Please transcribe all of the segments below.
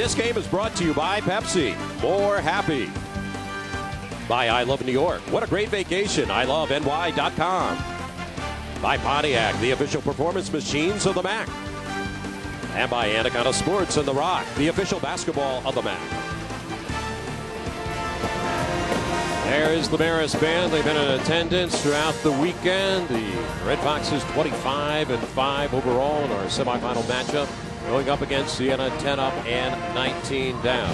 This game is brought to you by Pepsi. More happy. By I Love New York. What a great vacation. ILoveNY.com. By Pontiac, the official performance machines of the MAAC. And by Anaconda Sports and The Rock, the official basketball of the MAAC. There is the Marist band. They've been in attendance throughout the weekend. The Red Foxes 25-5 overall in our semifinal matchup, going up against Siena 10 up and 19 down.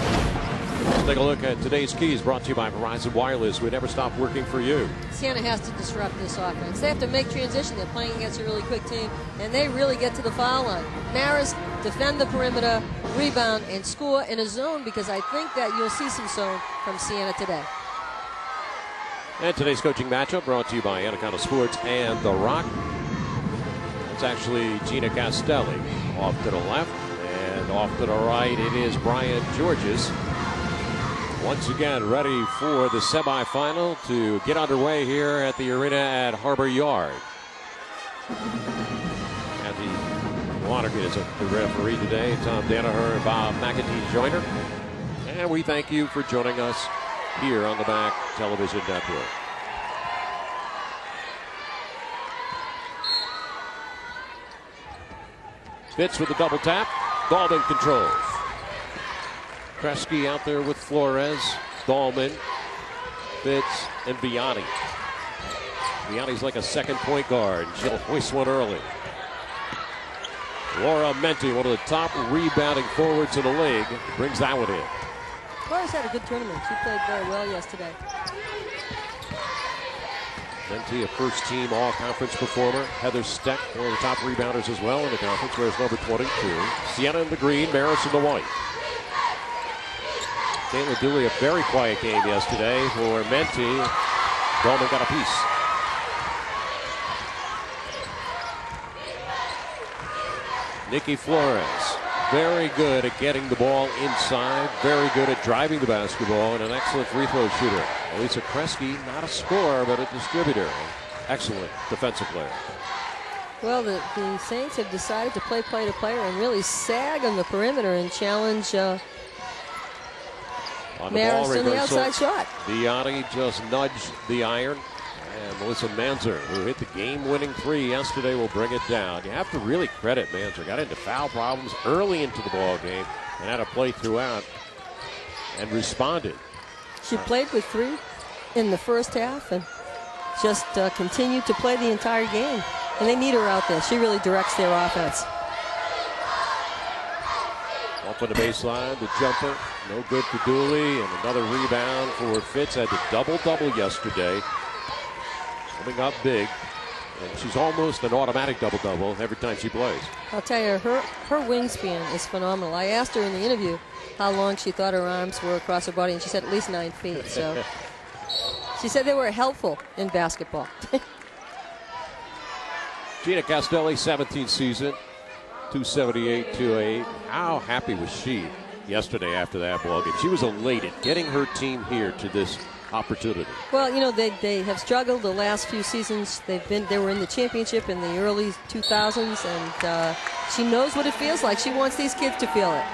Let's take a look at today's keys, brought to you by Verizon Wireless. We never stop working for you. Siena has to disrupt this offense. They have to make transition. They're playing against a really quick team, and they really get to the foul line. Marist, defend the perimeter, rebound, and score in a zone, because I think that you'll see some zone from Siena today. And today's coaching matchup brought to you by Anaconda Sports and The Rock. It's actually Gina Castelli off to the left, and off to the right it is Brian Georges. Once again ready for the semifinal to get underway here at the arena at Harbor Yard. And the Watergate is the referee today, Tom Danaher and Bob McAtee Joyner. And we thank you for joining us here on the MAAC Television Network. Fitz with the double tap. Dahlman controls. Kresge out there with Flores, Dahlman, Fitz, and Vianney. Vianney's like a second point guard. She'll hoist one early. Laura Menti, one of the top rebounding forwards in the league, brings that one in. Flores had a good tournament. She played very well yesterday. Menti, a first-team all-conference performer. Heather Steck, one of the top rebounders as well in the conference, wears number 22. Siena in the green, Marist in the white. Kayla Dooley, a very quiet game yesterday for Menti. Dahlman got a piece. Nikki Flores, very good at getting the ball inside, very good at driving the basketball, and an excellent free throw shooter. Elisa Kresge, not a scorer, but a distributor. Excellent defensive player. Well, the Saints have decided to play player and really sag on the perimeter and challenge on the Marist ball on the outside shot. Vianney just nudged the iron. And Melissa Manzer, who hit the game-winning three yesterday, will bring it down. You have to really credit Manzer. Got into foul problems early into the ball game and had to play throughout and responded. She played with three in the first half and just continued to play the entire game. And they need her out there. She really directs their offense. Off on the baseline, the jumper, no good for Dooley, and another rebound for Fitz. Had the double-double yesterday. Coming up big, and she's almost an automatic double-double every time she plays. I'll tell you, her wingspan is phenomenal. I asked her in the interview how long she thought her arms were across her body, and she said at least 9 feet. So she said they were helpful in basketball. Gina Castelli, 17th season, 278, 208. How happy was she yesterday after that ball game? She was elated getting her team here to this opportunity. Well, you know, they have struggled the last few seasons. They were in the championship in the early 2000s, and she knows what it feels like. She wants these kids to feel it.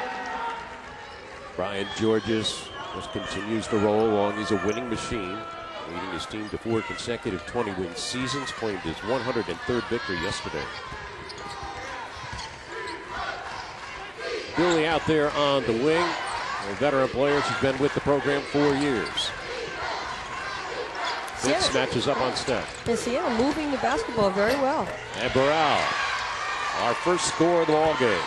Brian Georges just continues to roll along. He's a winning machine, leading his team to 4 consecutive 20-win seasons. Claimed his 103rd victory yesterday. Dooley out there on the wing, a veteran player. She's been with the program 4 years. Fitz matches up on Steph. And Siena moving the basketball very well. And Burrell, our first score of the ball game.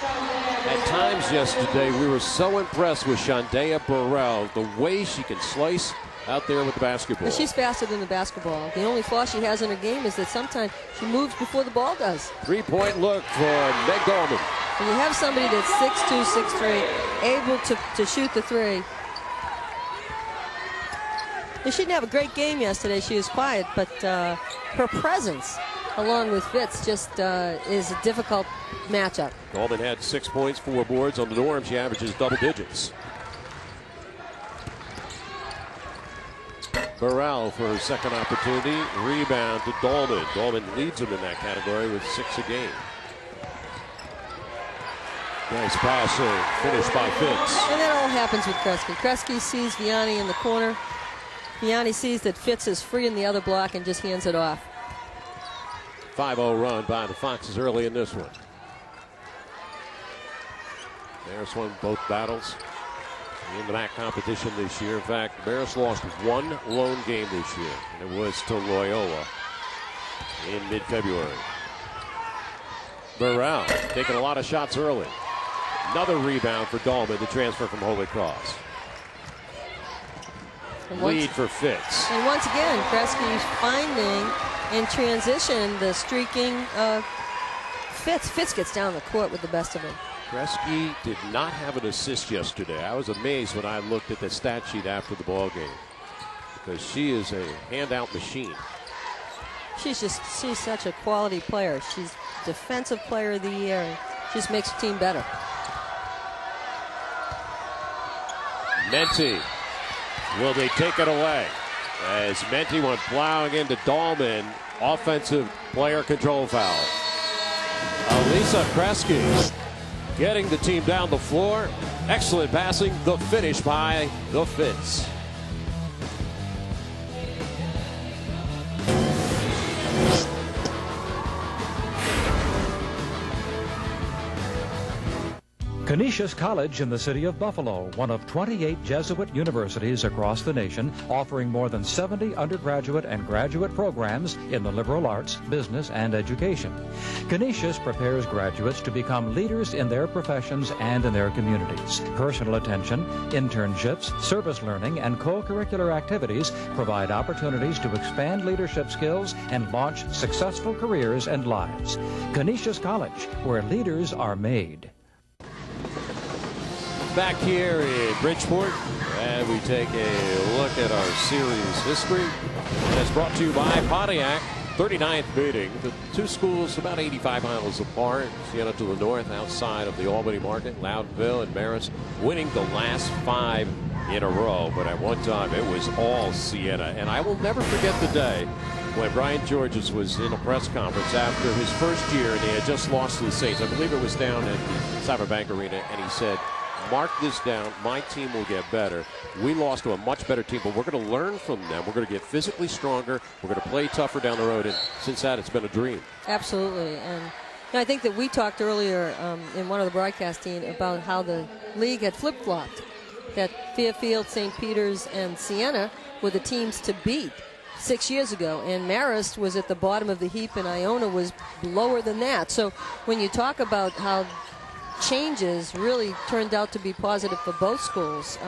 At times yesterday, we were so impressed with Shondea Burrell, the way she can slice out there with the basketball. And she's faster than the basketball. The only flaw she has in her game is that sometimes she moves before the ball does. Three-point look for Meg Dahlman. When you have somebody that's 6'2", 6'3", able to shoot the three. She didn't have a great game yesterday. She was quiet, but her presence, along with Fitz, just is a difficult matchup. Dahlman had 6 points, 4 boards. On the norm, she averages double digits. Burrell for her second opportunity. Rebound to Dahlman. Dahlman leads him in that category with 6 a game. Nice passing, finished by Fitz. And that all happens with Kresge. Kresge sees Vianney in the corner. Vianney sees that Fitz is free in the other block and just hands it off. 5-0 run by the Foxes early in this one. Marist won both battles in the MAAC competition this year. In fact, Marist lost one lone game this year, and it was to Loyola in mid-February. Burrell taking a lot of shots early. Another rebound for Dahlman, the transfer from Holy Cross. Lead for Fitz. And once again, Kresge finding in transition the streaking Fitz. Fitz gets down the court with the best of him. Kresge did not have an assist yesterday. I was amazed when I looked at the stat sheet after the ball game, because she is a handout machine. She's such a quality player. She's defensive player of the year, and just makes the team better. Menti, will they take it away? As Menti went plowing into Dahlman, offensive player control foul. Elisa Kresge getting the team down the floor. Excellent passing, the finish by the Fitz. Canisius College in the city of Buffalo, one of 28 Jesuit universities across the nation, offering more than 70 undergraduate and graduate programs in the liberal arts, business, and education. Canisius prepares graduates to become leaders in their professions and in their communities. Personal attention, internships, service learning, and co-curricular activities provide opportunities to expand leadership skills and launch successful careers and lives. Canisius College, where leaders are made. Back here in Bridgeport, and we take a look at our series history. That's brought to you by Pontiac. 39th meeting. The two schools about 85 miles apart. Siena to the north, outside of the Albany market. Loudonville and Marist winning the last 5 in a row. But at one time, it was all Siena. And I will never forget the day when Brian Georges was in a press conference after his first year, and they had just lost to the Saints. I believe it was down at the Cyberbank Arena, and he said, "Mark this down. My team will get better. We lost to a much better team, but we're going to learn from them. We're going to get physically stronger. We're going to play tougher down the road." And since that, it's been a dream. Absolutely. And I think that we talked earlier in one of the broadcasting about how the league had flip-flopped, that Fairfield, St. Peter's, and Siena were the teams to beat 6 years ago, and Marist was at the bottom of the heap, and Iona was lower than that. So when you talk about how changes really turned out to be positive for both schools,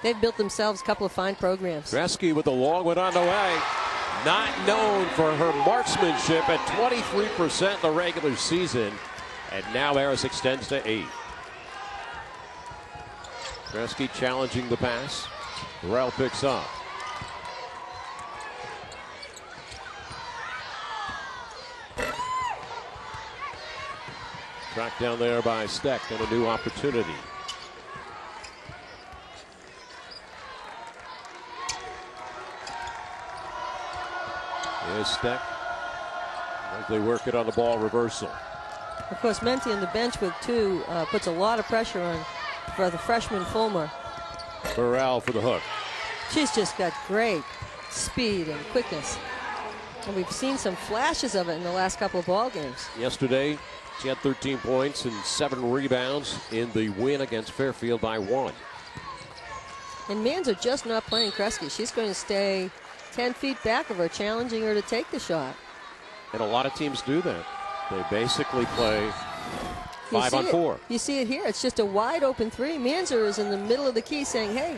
they've built themselves a couple of fine programs. Kresge with a long one on the way. Not known for her marksmanship at 23% in the regular season, and now Marist extends to 8. Kresge challenging the pass. Burrell picks up. Tracked down there by Steck, and a new opportunity. Here's Steck as they work it on the ball reversal. Of course, Menti on the bench with 2 puts a lot of pressure on for the freshman Fulmer. Burrell for the hook. She's just got great speed and quickness, and we've seen some flashes of it in the last couple of ball games. Yesterday, she had 13 points and 7 rebounds in the win against Fairfield by 1. And Mans are just not playing Kresge. She's going to stay 10 feet back of her, challenging her to take the shot. And a lot of teams do that. They basically play 5 on 4. You see it here. It's just a wide open 3. Manzer is in the middle of the key saying, hey,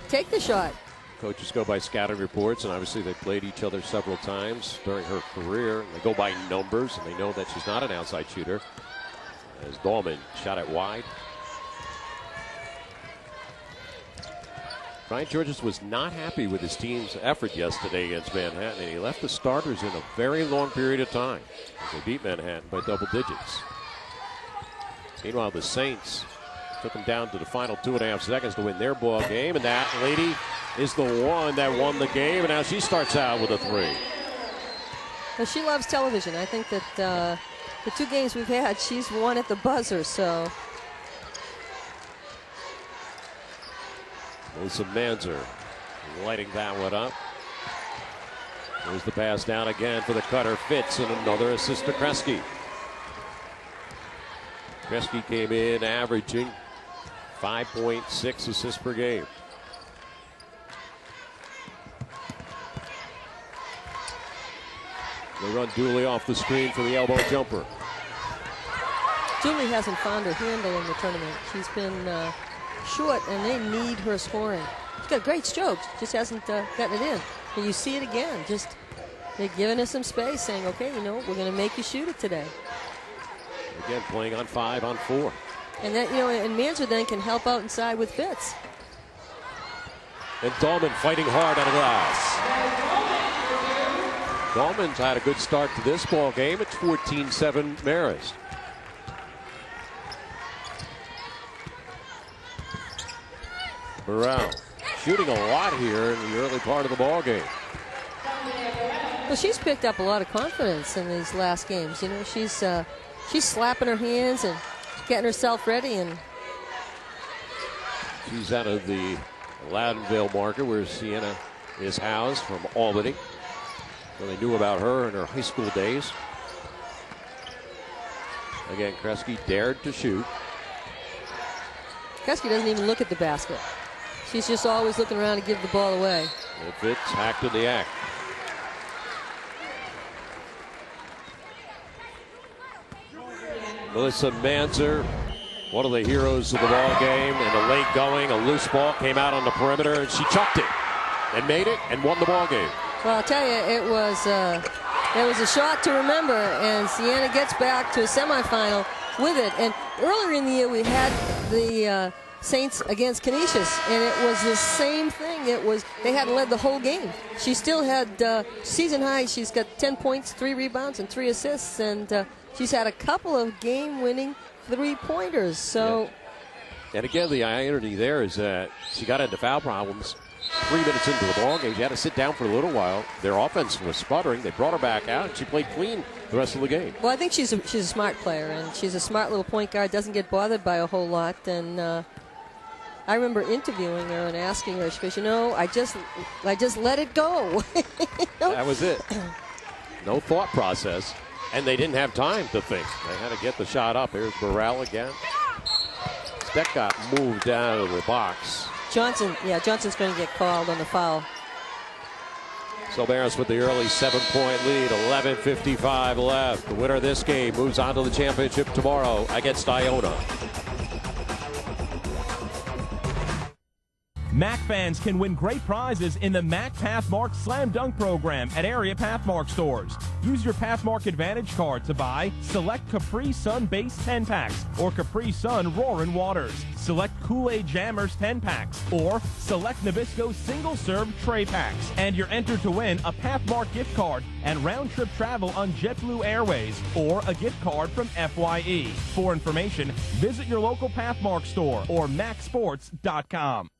take the shot. Coaches go by scouting reports, and obviously they played each other several times during her career. They go by numbers, and they know that she's not an outside shooter. As Dahlman shot it wide. Brian Georges was not happy with his team's effort yesterday against Manhattan, and he left the starters in a very long period of time. They beat Manhattan by double digits. Meanwhile, the Saints took them down to the final 2.5 seconds to win their ball game, and that lady is the one that won the game, and now she starts out with a 3. Well, she loves television. I think that the 2 games we've had, she's won at the buzzer, so. Melissa Manzer lighting that one up. There's the pass down again for the cutter. Fitz and another assist to Kresge. Kresge came in averaging 5.6 assists per game. They run Dooley off the screen for the elbow jumper. Dooley hasn't found her handle in the tournament. She's been short, and they need her scoring. She's got great strokes, just hasn't gotten it in. And you see it again. Just they're giving us some space, saying, okay, you know, we're going to make you shoot it today. Again, playing on 5 on 4. And that, you know, and Manzer then can help out inside with Fitz. And Dahlman fighting hard on the glass. Dahlman's had a good start to this ball game. It's 14-7 Marist. Burrell shooting a lot here in the early part of the ball game. Well, she's picked up a lot of confidence in these last games. You know, she's slapping her hands and getting herself ready. And she's out of the Loudonville market where Siena is housed from Albany. So they knew about her in her high school days. Again, Kresge dared to shoot. Kresge doesn't even look at the basket. She's just always looking around to give the ball away. It fits, hacked in the act. Melissa Manzer, one of the heroes of the ball game, and a late going, a loose ball came out on the perimeter, and she chucked it and made it and won the ball game. Well, I'll tell you, it was a shot to remember, and Siena gets back to a semifinal with it. And earlier in the year, we had the Saints against Canisius, and it was the same thing. It was they hadn't led the whole game. She still had season high. She's got 10 points, 3 rebounds, and 3 assists, and she's had a couple of game-winning 3-pointers. So, yeah. And again, the irony there is that she got into foul problems 3 minutes into the ball game. She had to sit down for a little while. Their offense was sputtering. They brought her back out, and she played clean the rest of the game. Well, I think she's a smart player, and she's a smart little point guard. Doesn't get bothered by a whole lot, and. I remember interviewing her and asking her. She goes, "You know, I just let it go." You know? That was it. No thought process, and they didn't have time to think. They had to get the shot up. Here's Burrell again. Steck got moved out of the box. Johnson's going to get called on the foul. So Marist with the early 7-point lead. 11:55 left. The winner of this game moves on to the championship tomorrow against Iona. MAAC fans can win great prizes in the MAAC Pathmark Slam Dunk program at area Pathmark stores. Use your Pathmark Advantage card to buy select Capri Sun Base 10-packs or Capri Sun Roaring Waters. Select Kool-Aid Jammers 10-packs or select Nabisco single-serve tray packs. And you're entered to win a Pathmark gift card and round-trip travel on JetBlue Airways or a gift card from FYE. For information, visit your local Pathmark store or MAACsports.com.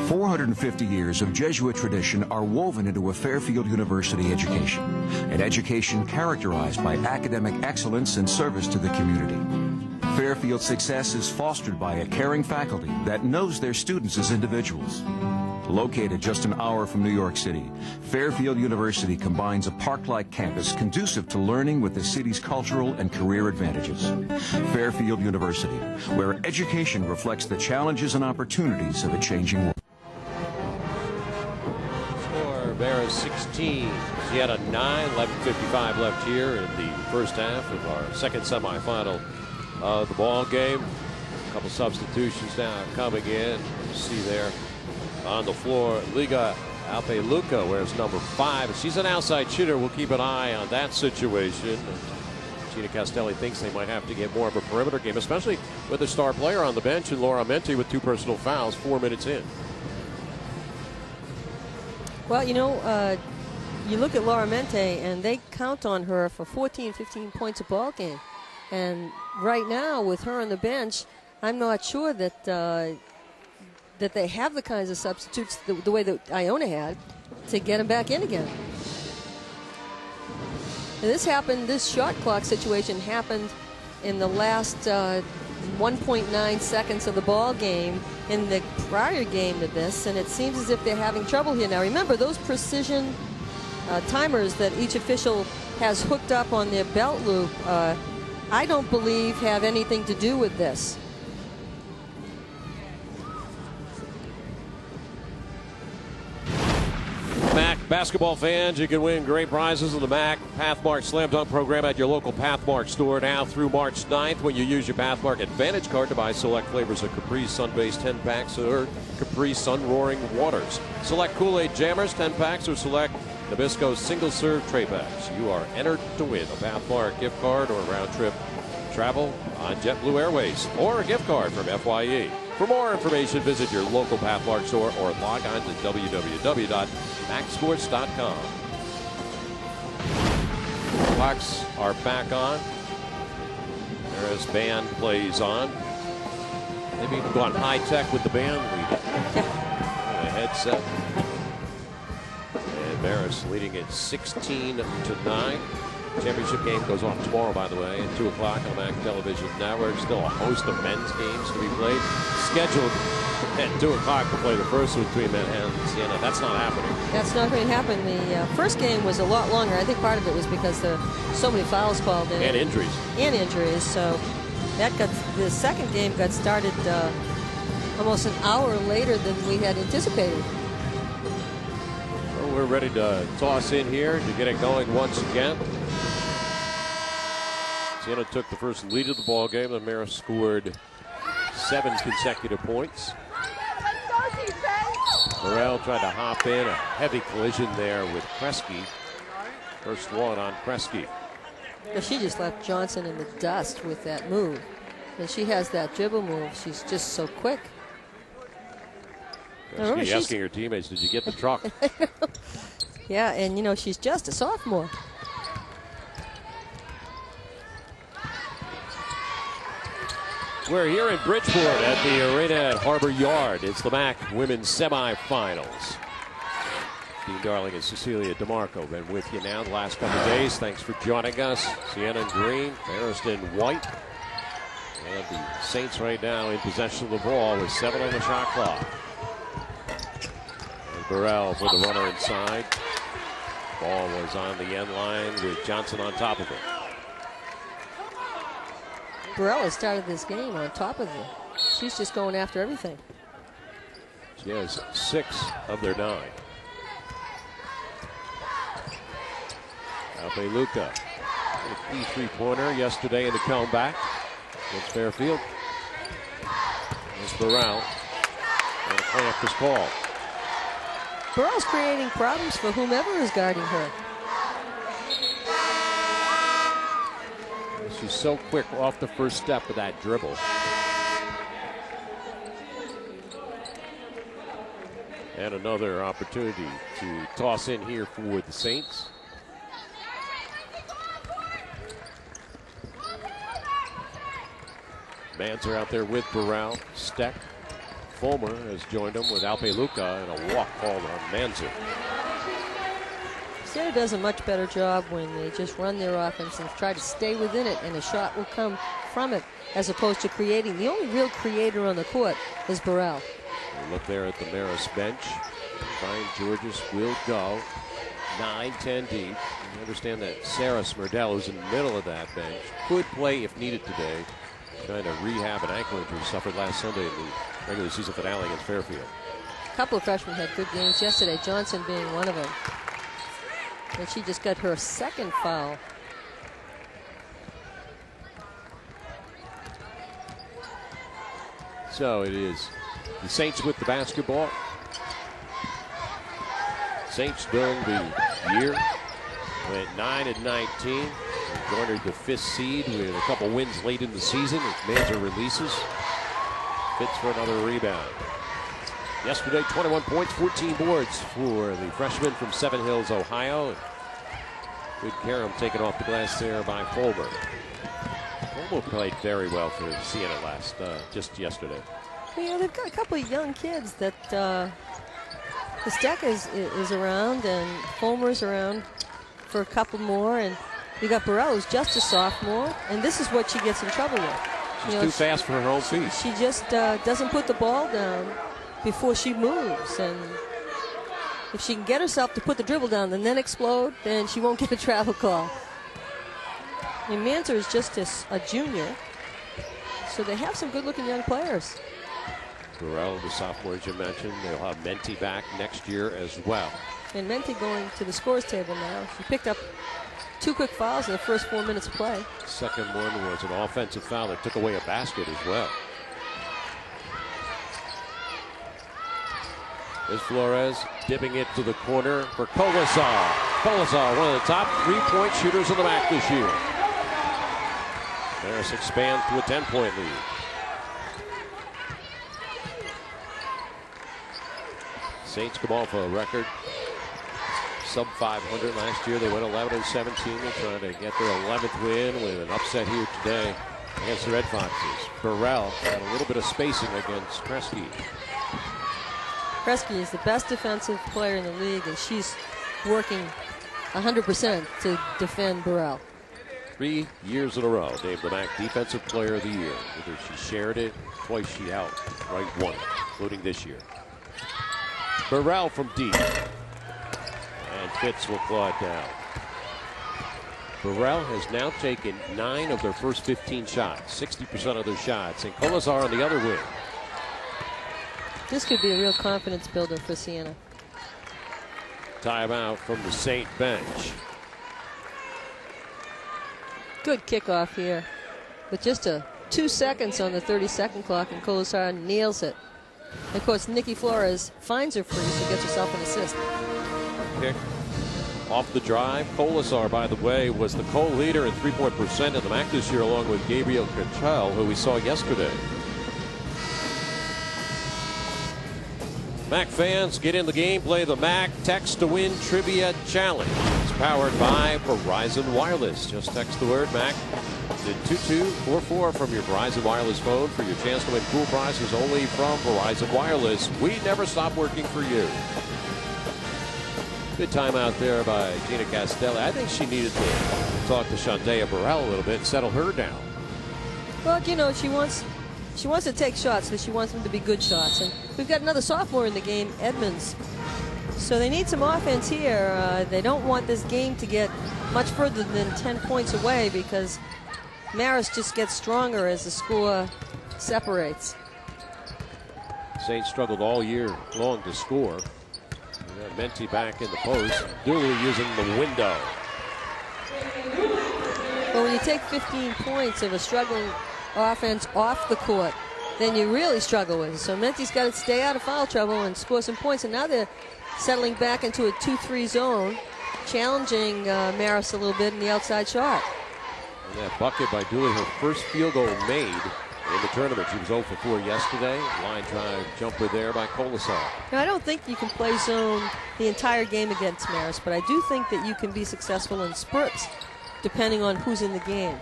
450 years of Jesuit tradition are woven into a Fairfield University education, an education characterized by academic excellence and service to the community. Fairfield's success is fostered by a caring faculty that knows their students as individuals. Located just an hour from New York City, Fairfield University combines a park-like campus conducive to learning with the city's cultural and career advantages. Fairfield University, where education reflects the challenges and opportunities of a changing world. Score, Marist 16. She had a 9, 11:55 left here in the first half of our second semifinal of the ball game. A couple substitutions now coming in. You see there on the floor, Liga Alpeluca wears number 5. She's an outside shooter. We'll keep an eye on that situation. Gina Castelli thinks they might have to get more of a perimeter game, especially with a star player on the bench and Laura Mente with 2 personal fouls 4 minutes in. Well, you know, you look at Laura Mente, and they count on her for 14, 15 points a ball game. And right now, with her on the bench, I'm not sure that that they have the kinds of substitutes the way that Iona had to get them back in again. This shot clock situation happened in the last 1.9 seconds of the ball game in the prior game to this, and it seems as if they're having trouble here. Now remember, those precision timers that each official has hooked up on their belt loop, I don't believe have anything to do with this. MAAC basketball fans, you can win great prizes in the MAAC Pathmark Slam Dunk program at your local Pathmark store now through March 9th when you use your Pathmark Advantage card to buy select flavors of Capri Sun-based 10-packs or Capri Sun Roaring Waters. Select Kool-Aid Jammers 10-packs or select Nabisco single-serve tray packs. You are entered to win a Pathmark gift card or round-trip travel on JetBlue Airways or a gift card from FYE. For more information, visit your local Pathmark store or log on to www.macsports.com. Clocks are back on. Marist band plays on. They've even gone high-tech with the band leading. A headset. And Marist leading it 16-9. Championship game goes off tomorrow, by the way, at 2 o'clock on MAAC Television Network. Still a host of men's games to be played. Scheduled at 2 o'clock to play the first one between Manhattan and Siena. That's not happening. That's not going to happen. The first game was a lot longer. I think part of it was because there were so many fouls called in. And injuries. And injuries. So the second game got started almost an hour later than we had anticipated. Well, we're ready to toss in here to get it going once again. Siena took the first lead of the ball game. The Marist scored 7 consecutive points. Burrell tried to hop in. A heavy collision there with Kresge. First one on Kresge. She just left Johnson in the dust with that move. And she has that dribble move. She's just so quick. Kresge asking her teammates, did you get the truck? Yeah, and you know, she's just a sophomore. We're here in Bridgeport at the arena at Harbor Yard. It's the MAAC women's semifinals. Dean Darling and Cecilia DeMarco have been with you now the last couple of days. Thanks for joining us. Siena in green, Marist in white. And the Saints right now in possession of the ball with 7 on the shot clock. And Burrell for the runner inside. Ball was on the end line with Johnson on top of it. Burrell has started this game on top of it. She's just going after everything. She has 6 of their 9. Alpe-Luca, a key three-pointer yesterday in the comeback against Fairfield. There's Burrell, and a clamp is called. Burrell's creating problems for whomever is guarding her. She's so quick off the first step of that dribble. And another opportunity to toss in here for the Saints. Manzer out there with Burrell. Steck. Fulmer has joined him with Alpe-Luca and a walk called on Manzer. Siena does a much better job when they just run their offense and try to stay within it, and a shot will come from it as opposed to creating. The only real creator on the court is Burrell. We look there at the Marist bench. Brian Georges will go 9-10 deep. You understand that Sarah Smerdell, who's in the middle of that bench, could play if needed today, trying to rehab an ankle injury suffered last Sunday in the regular season finale against Fairfield. A couple of freshmen had good games yesterday, Johnson being one of them. And she just got her second foul. So it is the Saints with the basketball. Saints during the year went 9-19. Garnered the 5th seed with a couple wins late in the season. Manzer releases. Fits for another rebound. Yesterday, 21 points, 14 boards for the freshman from Seven Hills, Ohio. Good carom taken off the glass there by Fulmer. Fulmer played very well for Siena just yesterday. Well, you know, they've got a couple of young kids that the Steck is around, and Fulmer's around for a couple more, and You got Burrell, who's just a sophomore, and this is what she gets in trouble with. She's too fast for her own feet. She just doesn't put the ball down before she moves, and if she can get herself to put the dribble down and then explode, then she won't get a travel call. And Manter is just a junior, so they have some good-looking young players. Burrell, the sophomore, as you mentioned. They'll have Menti back next year as well. And Menti going to the scores table now. She picked up 2 quick fouls in the first 4 minutes of play. Second one was an offensive foul that took away a basket as well. There's Flores dipping it to the corner for Colasar. Colasar, one of the top 3-point shooters in the MAAC this year. Marist expands to a 10-point lead. Saints come off a record sub 500 last year. They went 11-17. They're trying to get their 11th win with an upset here today against the Red Foxes. Burrell had a little bit of spacing against Kresge. Kresge is the best defensive player in the league, and she's working 100% to defend Burrell. 3 years in a row, named the MAAC Defensive Player of the Year. Either she shared it, twice she outright won it, including this year. Burrell from deep. And Fitz will claw it down. Burrell has now taken 9 of their first 15 shots, 60% of their shots, and Colasar on the other wing. This could be a real confidence builder for Siena. Timeout from the Saint bench. Good kickoff here. With just 2 seconds on the 30-second clock, and Colasar nails it. And of course, Nikki Flores finds her free, so gets herself an assist. Kick off the drive. Colasar, by the way, was the co-leader in 3-point percent in the MAAC this year, along with Gabriel Cachel, who we saw yesterday. MAAC fans, get in the game. Play the MAAC Text to Win Trivia Challenge. It's powered by Verizon Wireless. Just text the word MAAC to 2244 from your Verizon Wireless phone for your chance to win cool prizes only from Verizon Wireless. We never stop working for you. Good time out there by Gina Castelli. I think she needed to talk to Shandea Burrell a little bit and settle her down. Well, you know, she wants to take shots, but she wants them to be good shots. And we've got another sophomore in the game, Edmonds. So they need some offense here. They don't want this game to get much further than 10 points away, because Marist just gets stronger as the score separates. Saints struggled all year long to score. We got Menti back in the post. Dooley using the window. Well, when you take 15 points of a struggling offense off the court, then you really struggle with it. So Menti's got to stay out of foul trouble and score some points. And now they're settling back into a 2-3 zone, challenging Marist a little bit in the outside shot. And that bucket by Dooley, her first field goal made in the tournament. She was 0 for 4 yesterday. Line drive jumper there by Colasar. Now, I don't think you can play zone the entire game against Marist, but I do think that you can be successful in spurts depending on who's in the game.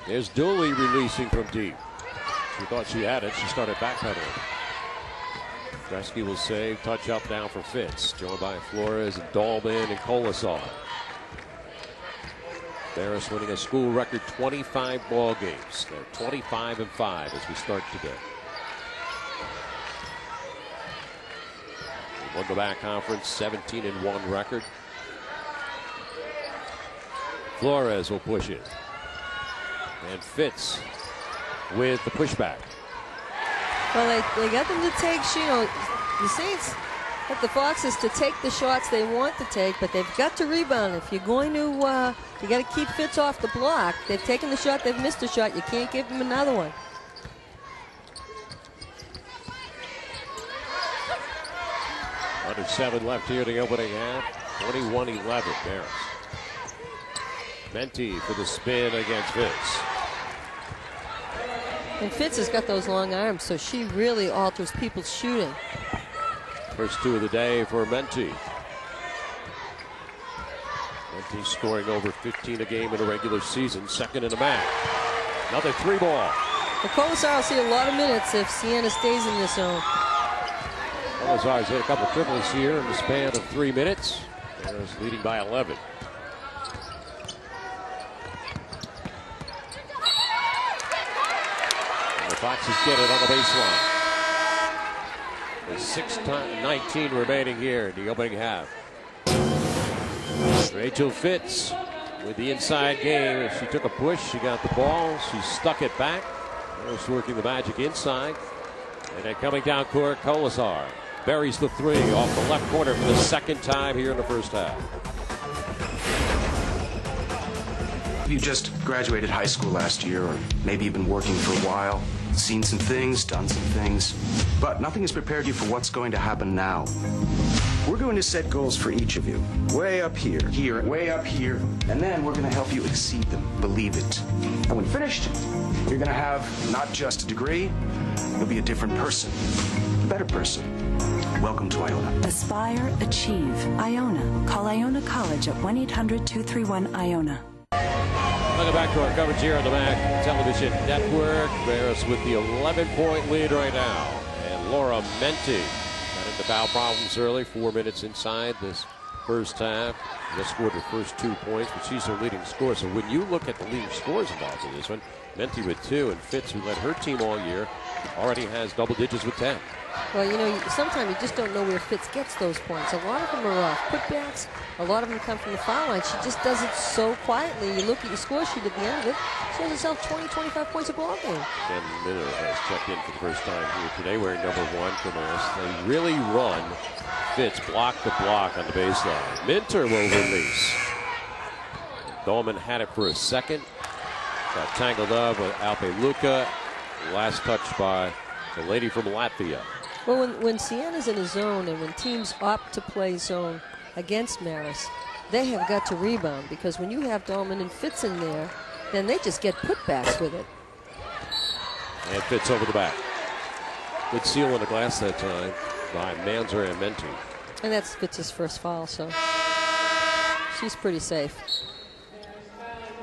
There's Dooley releasing from deep. She thought she had it. She started backpedaling. Kresge will save. Touch up now for Fitz. Joined by Flores, Dahlman, and Colasar. Marist winning a school record 25 ball games. They're 25-5 as we start today. They won the MAAC conference, 17-1 record. Flores will push it. And Fitz with the pushback. Well, they got them to take, the Saints got the Foxes to take the shots they want to take, but they've got to rebound. If you're going to, you got to keep Fitz off the block. They've taken the shot, they've missed a shot. You can't give them another one. Under 7 left here in the opening half. 21-11 Marist. Menti for the spin against Fitz. And Fitz has got those long arms, so she really alters people's shooting. First 2 of the day for Menti. Menti scoring over 15 a game in a regular season, second in the MAAC. Another 3 ball. The Colasar will see a lot of minutes if Siena stays in this zone. Colasar's hit a couple triples here in the span of 3 minutes. Marist leading by 11. And the Foxes get it on the baseline. There's 6:19 remaining here in the opening half. Rachel Fitz with the inside game. She took a push. She got the ball. She stuck it back. Marist working the magic inside. And then coming down court, Colasar buries the three off the left corner for the second time here in the first half. You just graduated high school last year, or maybe you've been working for a while, seen some things, done some things, but nothing has prepared you for what's going to happen now. We're going to set goals for each of you. Way up here, here, way up here, and then we're going to help you exceed them. Believe it. And when finished, you're going to have not just a degree, you'll be a different person, a better person. Welcome to Iona. Aspire, achieve. Iona. Call Iona College at 1-800-231-IONA. Welcome back to our coverage here on the MAAC Television Network. Marist with the 11-point lead right now. And Laura Menti got into foul problems early, 4 minutes inside this first half. Just scored her first 2 points, but she's her leading scorer. So when you look at the leading scores involved in this one, Menti with 2, and Fitz, who led her team all year, already has double digits with 10. Well, you know, sometimes you just don't know where Fitz gets those points. A lot of them are off putbacks. A lot of them come from the foul line. She just does it so quietly. You look at your score sheet at the end of it, she has herself 20, 25 points a ball game. Ken Miller has checked in for the first time here today, wearing number 1 for Marist. They really run Fitz block to block on the baseline. Minter will release. Dolman had it for a second. Got tangled up with Alpe Luca. Last touch by the lady from Latvia. Well, when Siena's in a zone and when teams opt to play zone against Marist, they have got to rebound, because when you have Dolman and Fitz in there, then they just get putbacks with it. And Fitz over the back. Good seal on the glass that time by Manzer and Menti. And that's Fitz's first foul, so she's pretty safe.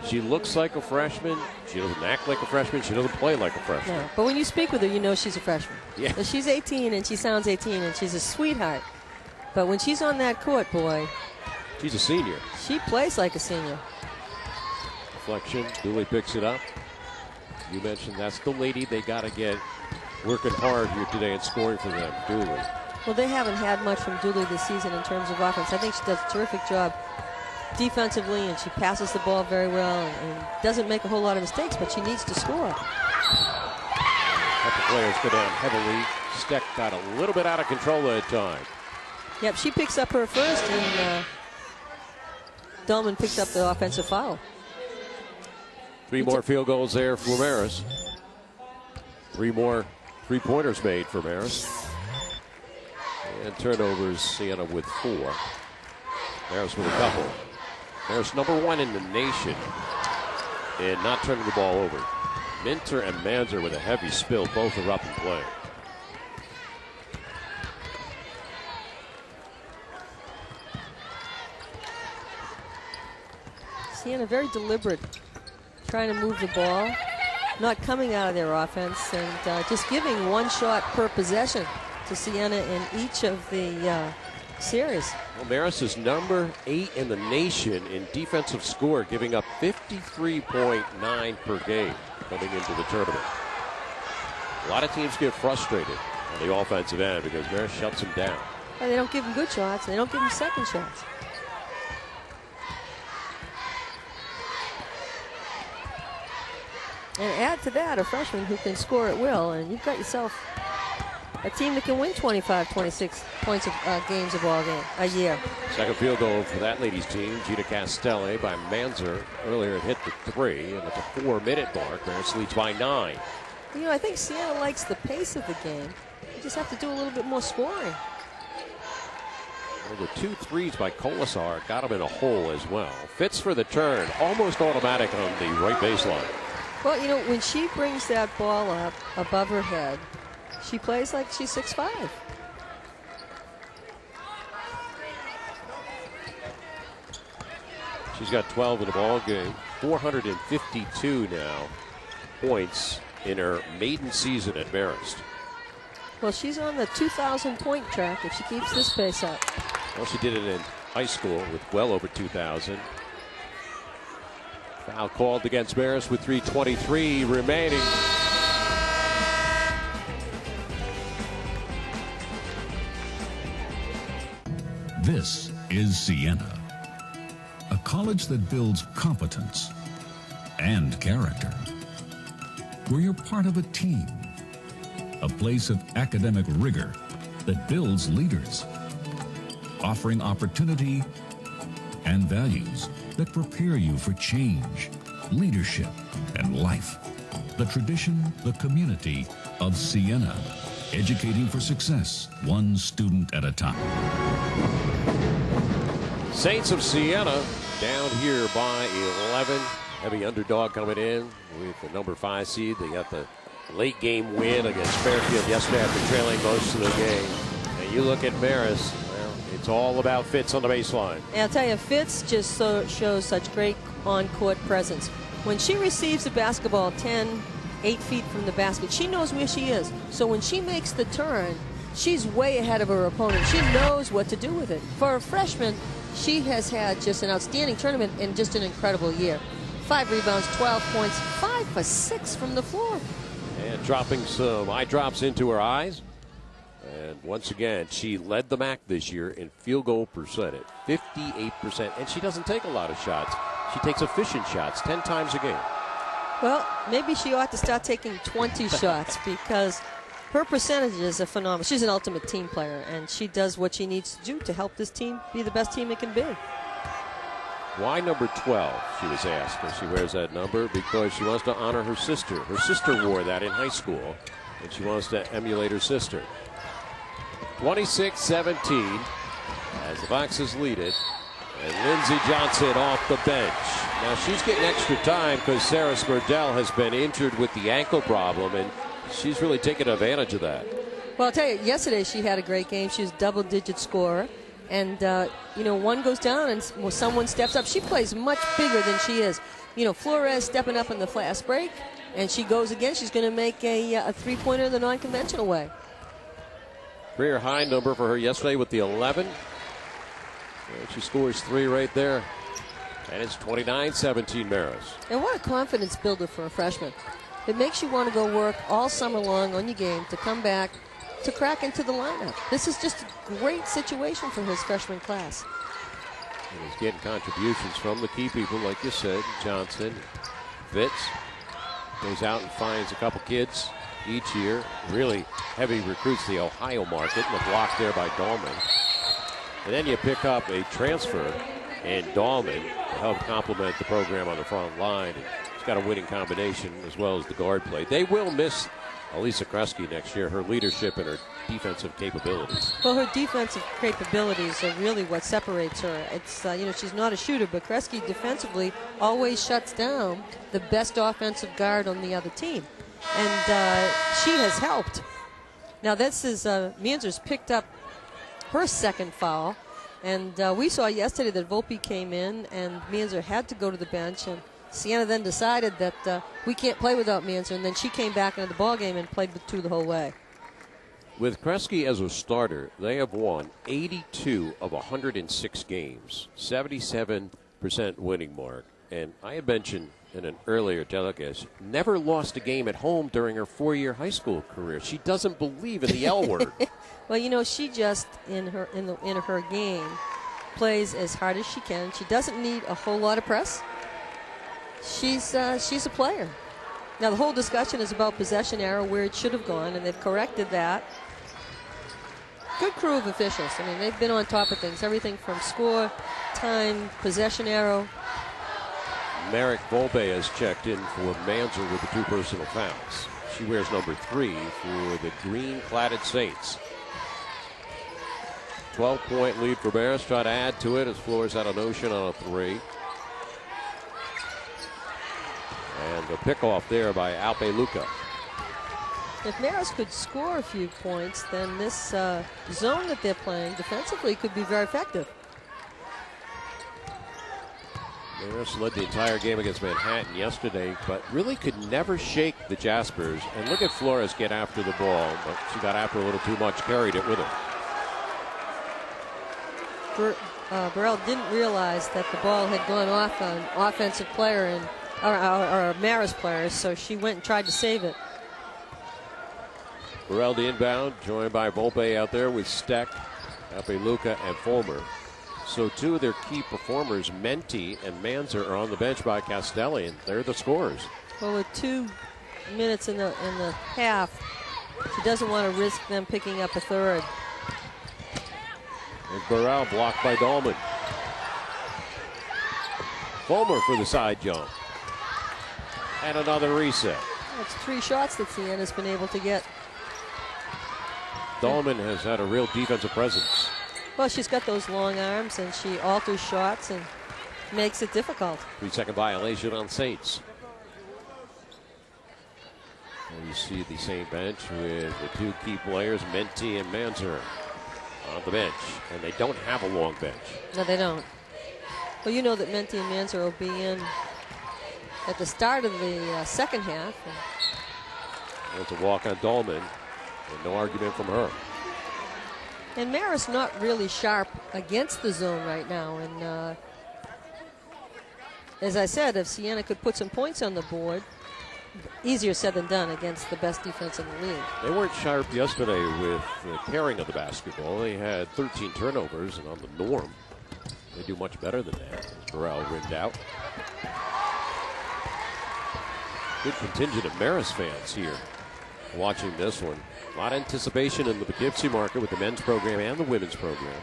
She looks like a freshman. She doesn't act like a freshman. She doesn't play like a freshman. No, but when you speak with her, you know she's a freshman. Yeah. But she's 18 and she sounds 18 and she's a sweetheart. But when she's on that court, boy, she's a senior. She plays like a senior. Deflection. Dooley picks it up. You mentioned that's the lady they got to get working hard here today and scoring for them, Dooley. Well, they haven't had much from Dooley this season in terms of offense. I think she does a terrific job defensively, and she passes the ball very well and doesn't make a whole lot of mistakes, but she needs to score. A couple players go down heavily. Steck got a little bit out of control that time. Yep, she picks up her first, and Dolman picks up the offensive foul. 3 more field goals there for Marist. 3 more three-pointers made for Marist. And turnovers, Siena with 4. Marist with a couple. Marist number 1 in the nation in not turning the ball over. Minter and Manzer with a heavy spill. Both are up and playing. Siena very deliberate, trying to move the ball, not coming out of their offense, and just giving 1 shot per possession to Siena in each of the series. Well, Marist is number 8 in the nation in defensive score, giving up 53.9 per game coming into the tournament. A lot of teams get frustrated on the offensive end because Marist shuts them down. Well, they don't give them good shots. They don't give them second shots. And add to that a freshman who can score at will, and you've got yourself a team that can win 25, 26 points of games a year. Second field goal for that ladies' team. Gina Castelli by Manzer. Earlier it hit the 3, and at the 4-minute mark, Marist leads by 9. You know, I think Siena likes the pace of the game. You just have to do a little bit more scoring. Well, the 2 threes by Colasar got him in a hole as well. Fitz for the turn, almost automatic on the right baseline. Well, you know, when she brings that ball up above her head, she plays like she's 6'5". She's got 12 in the ball game. 452 now points in her maiden season at Marist. Well, she's on the 2,000 point track if she keeps this pace up. Well, she did it in high school with well over 2,000. Foul called against Marist with 3:23 remaining. This is Siena, a college that builds competence and character, where you're part of a team, a place of academic rigor that builds leaders, offering opportunity and values that prepare you for change, leadership, and life. The tradition, the community of Siena, educating for success, one student at a time. Saints of Siena down here by 11. Heavy underdog coming in with the number 5 seed. They got the late game win against Fairfield yesterday after trailing most of the game. And you look at Marist, well, it's all about Fitz on the baseline. And I'll tell you, Fitz just shows such great on-court presence. When she receives the basketball 8 feet from the basket, she knows where she is. So when she makes the turn, she's way ahead of her opponent. She knows what to do with it. For a freshman, she has had just an outstanding tournament and just an incredible year. 5 rebounds, 12 points, 5 for 6 from the floor. And dropping some eye drops into her eyes. And once again, she led the MAAC this year in field goal percentage, 58%. And she doesn't take a lot of shots. She takes efficient shots 10 times a game. Well, maybe she ought to start taking 20 shots because her percentages are phenomenal. She's an ultimate team player, and she does what she needs to do to help this team be the best team it can be. Why number 12, she was asked, and she wears that number because she wants to honor her sister. Her sister wore that in high school, and she wants to emulate her sister. 26-17 as the Foxes lead it, and Lindsey Johnson off the bench. Now she's getting extra time because Sarah Smerdell has been injured with the ankle problem, and she's really taken advantage of that. Well, I'll tell you, yesterday she had a great game. She was a double-digit scorer. And, one goes down and someone steps up. She plays much bigger than she is. Flores stepping up in the fast break, and she goes again. She's going to make a three-pointer the non-conventional way. Career high number for her yesterday with the 11. And she scores 3 right there. And it's 29-17 Marist. And what a confidence builder for a freshman. It makes you want to go work all summer long on your game to come back to crack into the lineup. This is just a great situation for his freshman class. And he's getting contributions from the key people, like you said, Johnson, Fitz. Goes out and finds a couple kids each year. Really heavy recruits the Ohio market, and the block there by Dahlman. And then you pick up a transfer in Dahlman to help complement the program on the front line. And he's got a winning combination as well as the guard play. They will miss Elisa Kresge next year, her leadership and her defensive capabilities. Well, her defensive capabilities are really what separates her. It's, she's not a shooter, but Kresge defensively always shuts down the best offensive guard on the other team. And she has helped. Now, this is, Meander's picked up her second foul. And we saw yesterday that Volpe came in and Meander had to go to the bench. And Siena then decided that we can't play without Meander, and then she came back into the ballgame and played with 2 the whole way. With Kresge as a starter, they have won 82 of 106 games, 77% winning mark. And I had mentioned in an earlier telecast, never lost a game at home during her 4-year high school career. She doesn't believe in the L word. Well, she just in her game plays as hard as she can. She doesn't need a whole lot of press. She's a player. Now, the whole discussion is about possession error, where it should have gone, and they've corrected that. Good crew of officials. I mean, they've been on top of things. Everything from score, time, possession arrow. Merrick Volpe has checked in for Manzer with the 2 personal fouls. She wears number 3 for the green-cladded Saints. 12-point lead for Marist. Try to add to it as Flores had a notion on a 3. And a pick-off there by Alpe Luca. If Marist could score a few points, then this zone that they're playing defensively could be very effective. Marist led the entire game against Manhattan yesterday, but really could never shake the Jaspers. And look at Flores get after the ball, but she got after a little too much, carried it with her. Burrell didn't realize that the ball had gone off an offensive player or a Marist player, so she went and tried to save it. Burrell the inbound, joined by Volpe out there with Steck, Luca, and Fulmer. So two of their key performers, Menti and Manzer, are on the bench by Castelli, and they're the scorers. Well, with 2 minutes in the half, she doesn't want to risk them picking up a third. And Burrell blocked by Dahlman. Fulmer for the side jump. And another reset. That's 3 shots that Siena's been able to get. Dahlman has had a real defensive presence. Well, she's got those long arms, and she alters shots and makes it difficult. 3-second violation on Saints. And you see the same bench with the 2 key players, Menti and Manzer, on the bench. And they don't have a long bench. No, they don't. Well, you know that Menti and Manzer will be in at the start of the second half. There's a walk on Dahlman, and no argument from her. And Marist not really sharp against the zone right now. And as I said, if Siena could put some points on the board, easier said than done against the best defense in the league. They weren't sharp yesterday with the carrying of the basketball. They had 13 turnovers, and on the norm, they do much better than that. Burrell rimmed out. Good contingent of Marist fans here watching this one. A lot of anticipation in the Poughkeepsie market with the men's program and the women's program.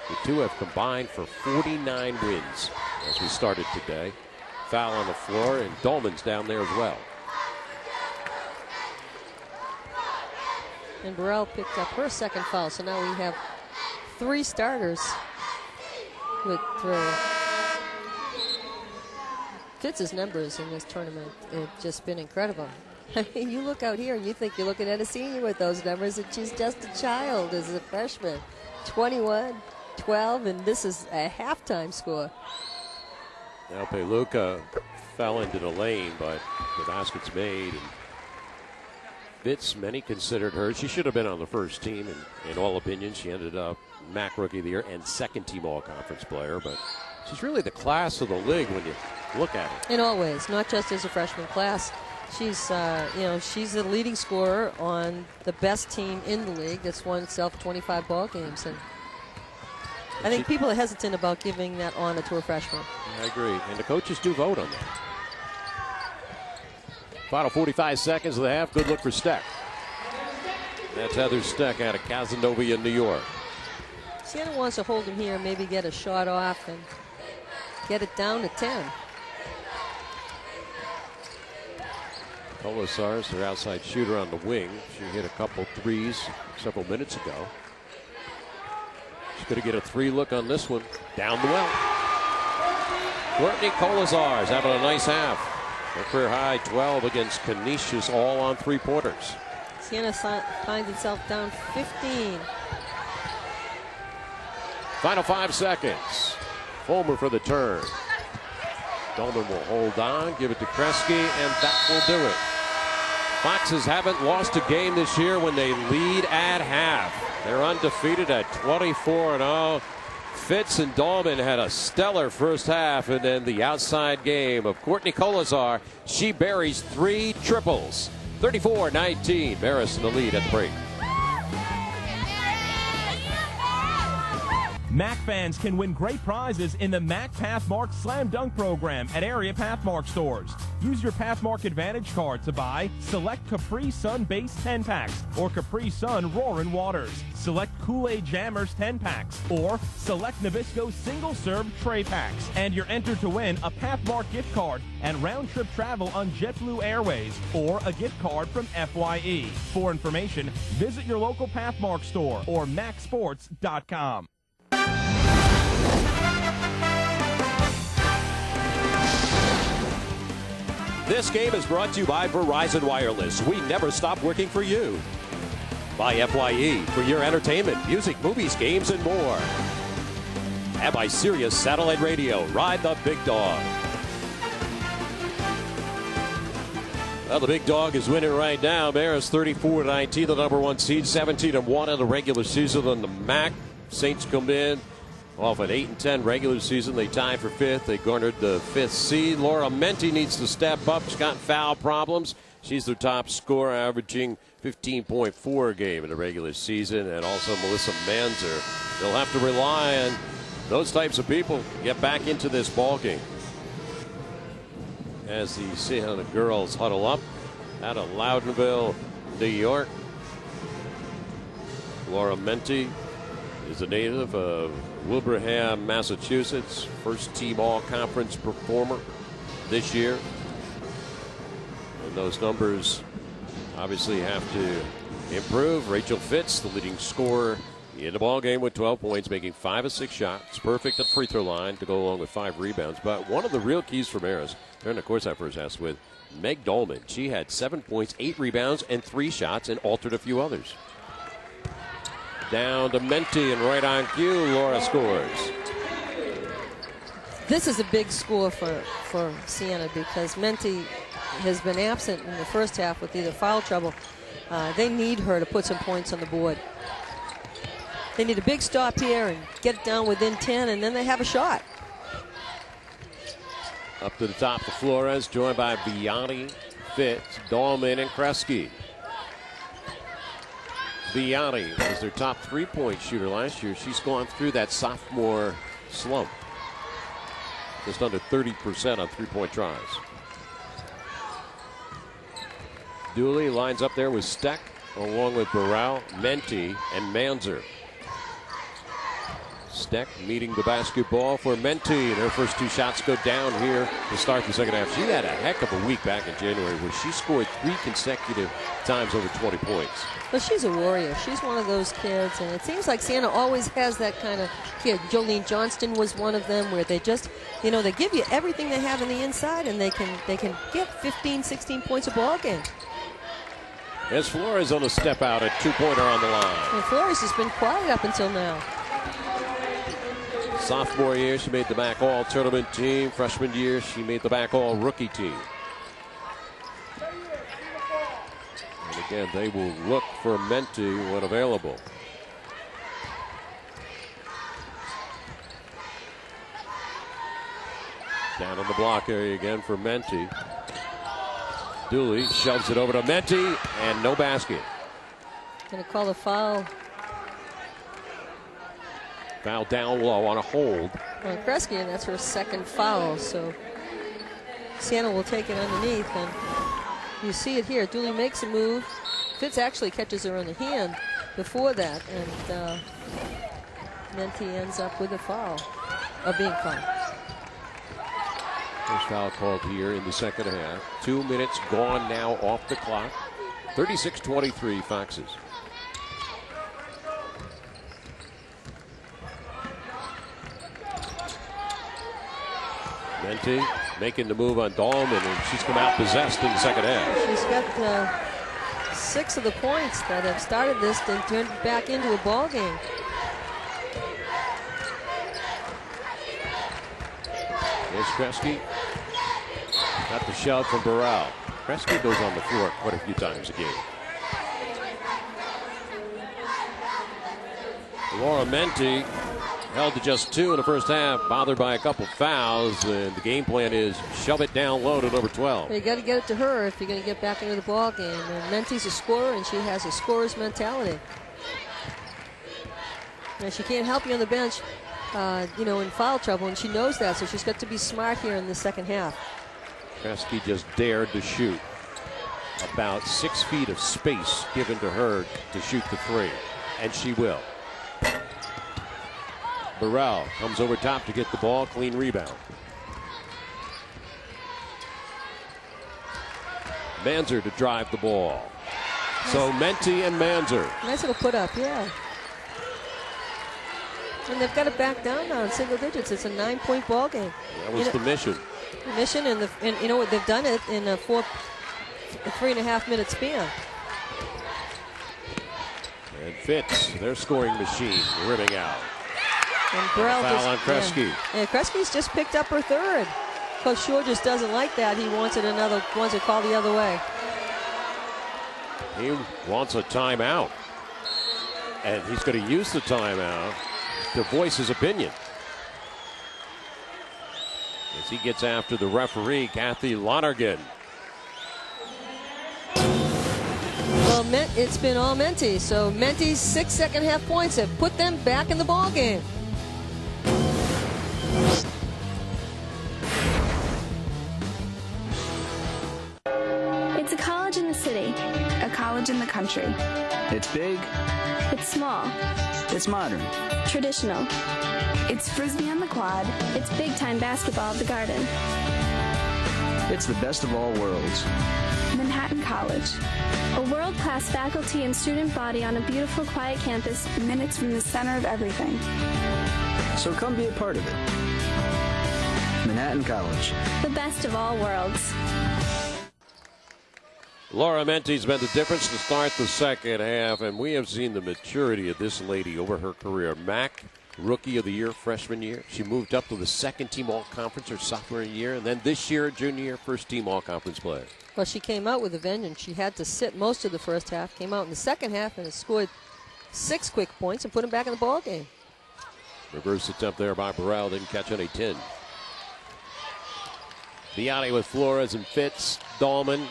The two have combined for 49 wins as we started today. Foul on the floor, and Dahlman's down there as well. And Burrell picked up her second foul, so now we have 3 starters with 3. Fitz's numbers in this tournament have just been incredible. I mean, you look out here and you think you're looking at a senior with those numbers, and she's just a child as a freshman. 21, 12, and this is a halftime score. Now Peluca fell into the lane, but the basket's made. And Fitz, many considered her. She should have been on the first team, in all opinions. She ended up MAAC Rookie of the Year and second-team All-Conference player, but she's really the class of the league when you look at her. In all ways, not just as a freshman class. She's, she's the leading scorer on the best team in the league that's won itself 25 ball games. And I think people are hesitant about giving that honor to a freshman. I agree, and the coaches do vote on that. Final 45 seconds of the half. Good look for Steck. That's Heather Steck out of Casanova in New York. Siena wants to hold him here, maybe get a shot off and get it down to 10. Colasars, their outside shooter on the wing. She hit a couple threes several minutes ago. She's going to get a 3 look on this one. Down the well. Courtney Colasars having a nice half. Her career high 12 against Canisius, all on 3-pointers. Siena finds itself down 15. Final 5 seconds. Fulmer for the turn. Dahlman will hold on, give it to Kresge, and that will do it. Foxes haven't lost a game this year when they lead at half. They're undefeated at 24-0. Fitz and Dahlman had a stellar first half, and then the outside game of Courtney Colasar. She buries 3 triples. 34-19. Marist in the lead at the break. MAAC fans can win great prizes in the MAAC Pathmark Slam Dunk program at area Pathmark stores. Use your Pathmark Advantage card to buy select Capri Sun Base 10 packs or Capri Sun Roaring Waters. Select Kool-Aid Jammers 10 packs or select Nabisco Single Serve Tray packs. And you're entered to win a Pathmark gift card and round-trip travel on JetBlue Airways or a gift card from FYE. For information, visit your local Pathmark store or MAACsports.com. This game is brought to you by Verizon Wireless. We never stop working for you. By FYE for your entertainment, music, movies, games, and more. And by Sirius Satellite Radio. Ride the big dog. Well, the big dog is winning right now. Marist 34-19, the number 1 seed, 17-1 in the regular season on the MAAC. Saints come in Off an 8-10 regular season, they tied for 5th. They garnered the 5th seed. Laura Menti needs to step up. She's got foul problems. She's their top scorer, averaging 15.4 a game in the regular season. And also Melissa Manzer. They'll have to rely on those types of people to get back into this ball game. As the Siena girls huddle up out of Loudonville, New York. Laura Menti is a native of Wilbraham, Massachusetts. First team all-conference performer this year. And those numbers obviously have to improve. Rachel Fitz, the leading scorer in the ball game with 12 points, making 5 of 6 shots. Perfect at the free throw line to go along with 5 rebounds. But one of the real keys for Marist during the course that first half with Meg Dolman. She had 7 points, 8 rebounds, and 3 shots, and altered a few others. Down to Menti, and right on cue, Laura scores. This is a big score for Siena because Menti has been absent in the first half with either foul trouble. They need her to put some points on the board. They need a big stop here and get it down within 10, and then they have a shot. Up to the top of Flores, joined by Biani, Fitz, Dahlman, and Kresge. Biani was their top 3-point shooter last year. She's gone through that sophomore slump. Just under 30% on 3-point tries. Dooley lines up there with Steck, along with Burrell, Menti, and Manzer. Steck meeting the basketball for Menti, and her first 2 shots go down here to start the second half. She had a heck of a week back in January where she scored 3 consecutive times over 20 points. Well, she's a warrior. She's one of those kids, and it seems like Siena always has that kind of kid. Jolene Johnston was one of them where they just, you know, they give you everything they have on the inside, and they can get 15, 16 points a ball game. As Flores on a step out, a 2-pointer on the line. And Flores has been quiet up until now. Sophomore year, she made the MAAC All-Tournament team. Freshman year, she made the MAAC All-Rookie team. And again, they will look for Menti when available. Down in the block area again for Menti. Dooley shoves it over to Menti, and no basket. Going to call a foul. Foul down low on a hold. On Kresge, and that's her second foul, so Siena will take it underneath, and you see it here. Dooley makes a move. Fitz actually catches her on the hand before that, and Menti ends up with a foul, or being fouled. First foul called here in the second half. 2 minutes gone now off the clock. 36-23 Foxes. Menti making the move on Dahlman, and she's come out possessed in the second half. She's got 6 of the points that have started this and turned it back into a ball game. Here's Kresge. Got the shove from Burrell. Kresge goes on the floor quite a few times a game. Laura Menti held to just 2 in the first half, bothered by a couple fouls, and the game plan is shove it down low to number 12. You got to get it to her if you're going to get back into the ball game. And Menti's a scorer, and she has a scorer's mentality. And she can't help you on the bench, you know, in foul trouble, and she knows that, so she's got to be smart here in the second half. Kresge just dared to shoot. About 6 feet of space given to her to shoot the 3, and she will. Burrell comes over top to get the ball. Clean rebound. Manzer to drive the ball. So Menti and Manzer. Nice little put up, yeah. And they've got it back down now in single digits. It's a 9-point ball game. That was the mission. The mission, and you know what? They've done it in a 3.5 minute span. And Fitz, their scoring machine, rimming out. And Burrell foul on Kresge. Yeah, Kresge's just picked up her 3rd. Coach Shore just doesn't like that. He wants it called the other way. He wants a timeout. And he's going to use the timeout to voice his opinion. as he gets after the referee, Kathy Lonergan. Well, it's been all Menti. So Menti's 6 second-half points have put them back in the ball game. It's a college in the city. A college in the country. It's big. It's small. It's modern. Traditional. It's Frisbee on the quad. It's big-time basketball at the Garden. It's the best of all worlds. Manhattan College. A world-class faculty and student body on a beautiful, quiet campus. Minutes from the center of everything. So come be a part of it. Manhattan College. The best of all worlds. Laura Menti's been the difference to start the second half, and we have seen the maturity of this lady over her career. MAAC, Rookie of the Year, freshman year. She moved up to the second-team All-Conference her sophomore year, and then this year, junior year, first-team All-Conference player. Well, she came out with a vengeance. She had to sit most of the first half, came out in the second half, and scored 6 quick points and put them back in the ball game. Reverse attempt there by Burrell, didn't catch any 10. Vianney with Flores and Fitz, Dahlman,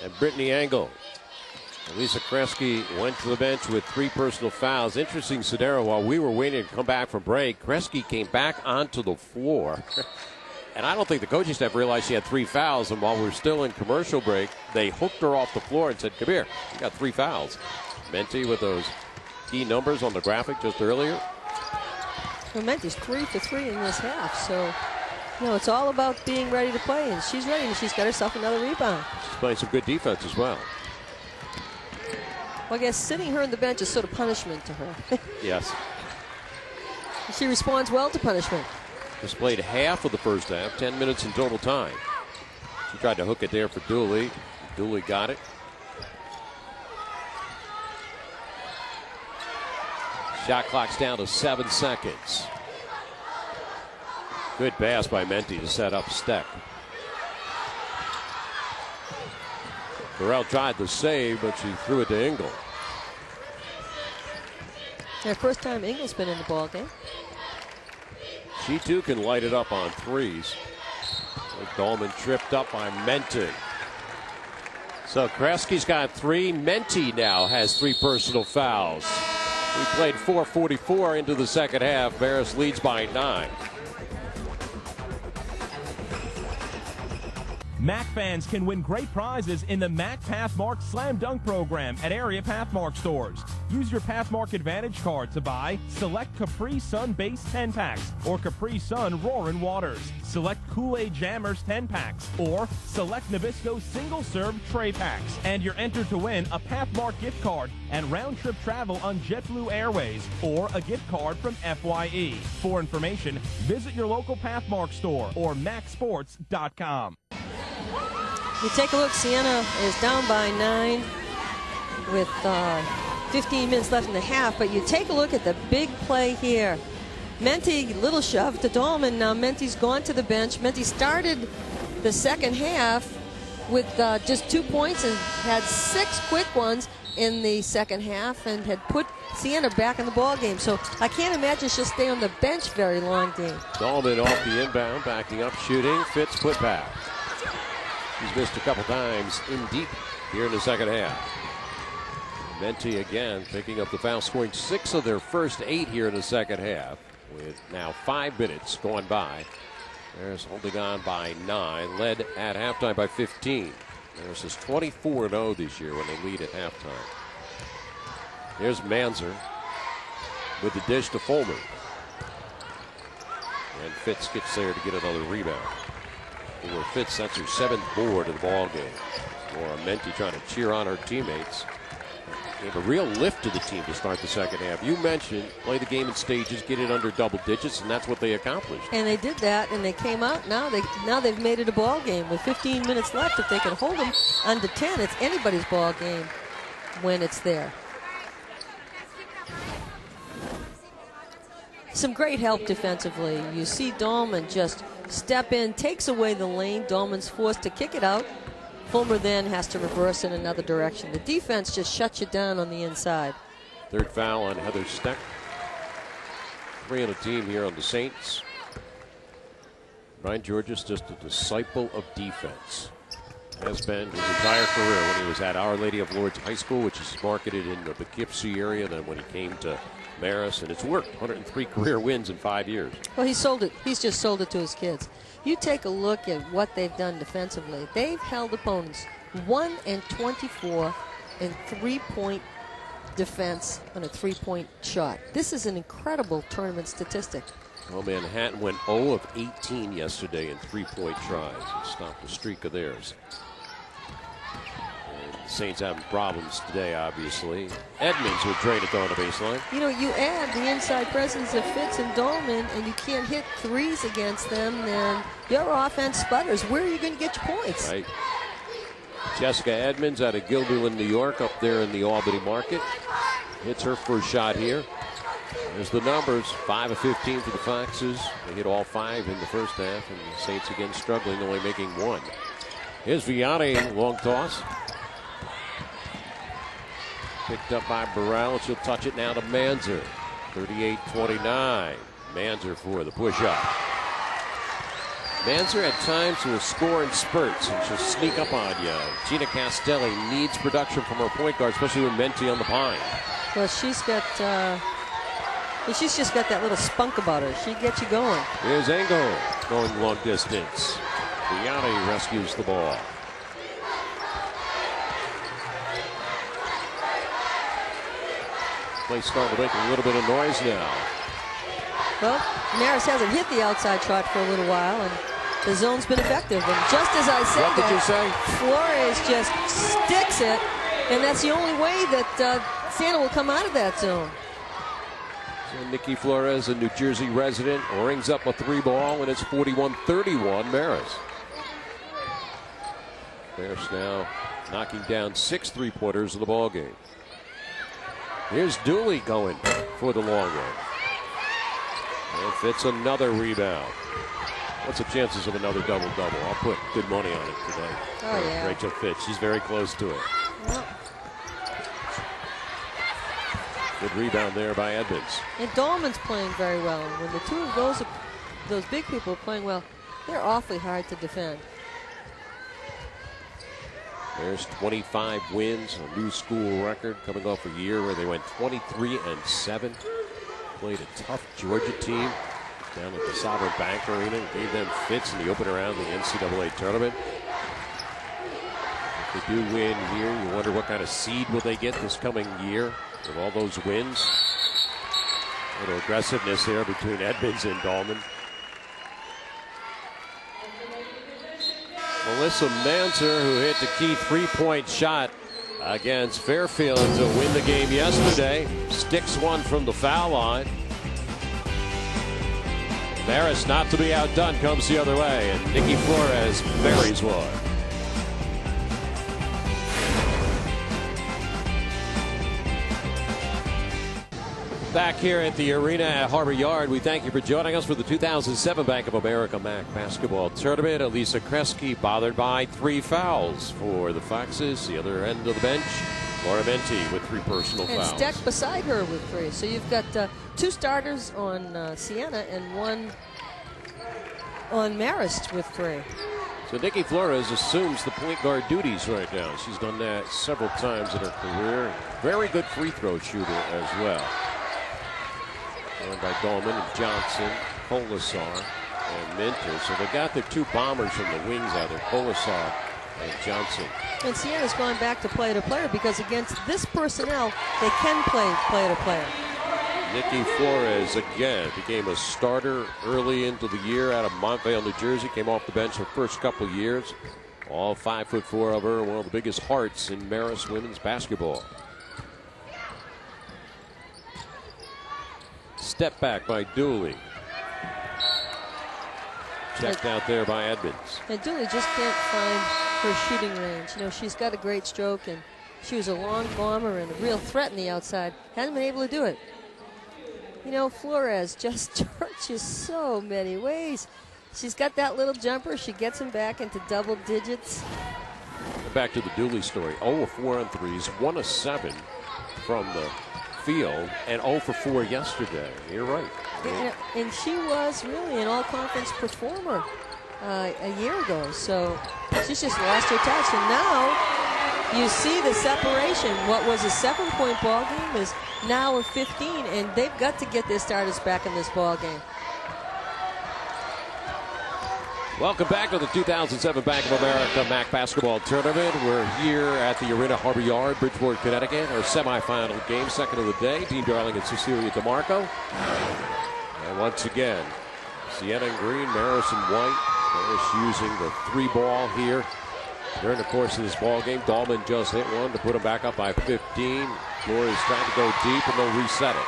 and Brittany Engel. Lisa Kresge went to the bench with 3 personal fouls. Interesting, Sodero, while we were waiting to come back from break, Kresge came back onto the floor. And I don't think the coaching staff realized she had 3 fouls. And while we're still in commercial break, they hooked her off the floor and said, come here, you got 3 fouls. Menti with those key numbers on the graphic just earlier. Well, Menti's 3 for 3 in this half. So, you know, it's all about being ready to play. And she's ready, and she's got herself another rebound. She's playing some good defense as well. Well, I guess sitting her on the bench is sort of punishment to her. Yes. She responds well to punishment. Just played half of the first half, 10 minutes in total time. She tried to hook it there for Dooley. Dooley got it. Shot clock's down to 7 seconds. Good pass by Menti to set up Steck. Burrell tried the save, but she threw it to Engel. Yeah, first time Engel's been in the ball game. She too can light it up on threes. Dahlman tripped up by Menti. So Kresge's got 3. Menti now has 3 personal fouls. We played 4:44 into the second half. Marist leads by 9. MAAC fans can win great prizes in the MAAC Pathmark Slam Dunk program at area Pathmark stores. Use your Pathmark Advantage card to buy select Capri Sun Base 10 packs or Capri Sun Roaring Waters. Select Kool-Aid Jammers 10 packs or select Nabisco single serve tray packs. And you're entered to win a Pathmark gift card and round-trip travel on JetBlue Airways or a gift card from FYE. For information, visit your local Pathmark store or MAACsports.com. You take a look, Siena is down by 9 with 15 minutes left in the half, but you take a look at the big play here. Menti, little shove to Dahlman. Now Menti's gone to the bench. Menti started the second half with just 2 points and had 6 quick ones in the second half and had put Siena back in the ball game. So I can't imagine she'll stay on the bench very long, Dean. Dahlman off the inbound, backing up, shooting. Fitz put back. He's missed a couple times in deep here in the second half. Menti again picking up the foul, scoring 6 of their first 8 here in the second half. With now 5 minutes going by. Marist holding on by 9, led at halftime by 15. Marist is 24-0 this year when they lead at halftime. Here's Manzer with the dish to Fulmer. And Fitz gets there to get another rebound. Where Fitz, that's her 7th board of the ball game. Laura Menti trying to cheer on her teammates. Gave a real lift to the team to start the second half. You mentioned play the game in stages, get it under double digits, and that's what they accomplished. And they did that, and they came out. Now they've made it a ball game with 15 minutes left. If they can hold them under 10, it's anybody's ball game when it's there. Some great help defensively. You see Dahlman just step in, takes away the lane. Dahlman's forced to kick it out. Fulmer then has to reverse in another direction. The defense just shuts you down on the inside. 3rd foul on Heather Steck. 3 on the team here on the Saints. Brian George's just a disciple of defense. Has been his entire career when he was at Our Lady of Lourdes High School, which is marketed in the Poughkeepsie area. Then when he came to Marist, and it's worked. 103 career wins in 5 years. Well, he sold it. He's just sold it to his kids. You take a look at what they've done defensively. They've held opponents 1-24 in three-point defense on a three-point shot. This is an incredible tournament statistic. Well, Manhattan went 0 of 18 yesterday in three-point tries and stopped a streak of theirs. And the Saints having problems today, obviously. Edmonds will drain it on the baseline. You know, you add the inside presence of Fitz and Dolman, and you can't hit threes against them, then your offense sputters. Where are you going to get your points? Right. Jessica Edmonds out of Guilderland, New York, up there in the Albany market. Hits her first shot here. There's the numbers, 5 of 15 for the Foxes. They hit all 5 in the first half, and the Saints again struggling, only making 1. Here's Vianney, long toss. Picked up by Burrell. She'll touch it now to Manzer. 38-29. Manzer for the push-up. Manzer at times will score in spurts, and she'll sneak up on you. Gina Castelli needs production from her point guard, especially with Menti on the pine. Well, she's just got that little spunk about her. She gets you going. Here's Engel going long distance. Vianney rescues the ball. Play starting to make a little bit of noise now. Well, Marist hasn't hit the outside shot for a little while, and the zone's been effective. And just as I said what did you say? Flores just sticks it, and that's the only way that Siena will come out of that zone. So Nikki Flores, a New Jersey resident, rings up a 3-ball, and it's 41-31 Marist. Marist now knocking down 6 3-pointers in the ball game. Here's Dooley going for the long one. And Fitz another rebound. What's the chances of another double-double? I'll put good money on it today. Oh, yeah. Rachel Fitz, she's very close to it. Well, good rebound there by Edmonds. and Dolman's playing very well. When the two of those big people are playing well, they're awfully hard to defend. There's 25 wins, a new school record coming off a year where they went 23-7. Played a tough Georgia team down at the Sovereign Bank Arena and gave them fits in the opener round of the NCAA tournament. If they do win here, you wonder what kind of seed will they get this coming year with all those wins. A little aggressiveness there between Edmonds and Dolman. Melissa Manzer, who hit the key 3-point shot against Fairfield to win the game yesterday, sticks one from the foul line. Marist, not to be outdone, comes the other way, and Nikki Flores buries one. Back here at the arena at Harbor Yard, we thank you for joining us for the 2007 Bank of America MAAC basketball tournament. Elisa Kresge bothered by 3 fouls for the Foxes. The other end of the bench, Laura Menti with 3 personal fouls. And Steck beside her with 3. So you've got 2 starters on Siena and 1 on Marist with 3. So Nikki Flores assumes the point guard duties right now. She's done that several times in her career. Very good free throw shooter as well. Joined by Dolman and Johnson, Polisar, and Minter. So they got their 2 bombers from the wings out there, Polisar and Johnson. And Siena's gone back to player-to-player because against this personnel, they can play player-to-player. Nikki Flores again became a starter early into the year out of Montvale, New Jersey. Came off the bench the first couple of years. All 5'4" of her, one of the biggest hearts in Marist women's basketball. Step back by Dooley. Checked out there by Edmonds. And Dooley just can't find her shooting range. You know, she's got a great stroke, and she was a long bomber and a real threat in the outside. Hasn't been able to do it. You know, Flores just torches so many ways. She's got that little jumper. She gets him back into double digits. Back to the Dooley story. 0 of 4 on threes, 1 of 7 from the field, and 0 for 4 yesterday. You're right. And she was really an all-conference performer a year ago. So she's just lost her touch. And now you see the separation. What was a 7-point ball game is now a 15, and they've got to get their starters back in this ball game. Welcome back to the 2007 Bank of America MAAC basketball tournament. We're here at the Arena Harbor Yard, Bridgeport, Connecticut. Our semifinal game, second of the day. Dean Darling and Cecilia DeMarco. And once again, Siena in green, Marist in white. Marist using the 3-ball here during the course of this ball game. Dahlman just hit one to put them back up by 15. Flores trying to go deep, and they'll reset it.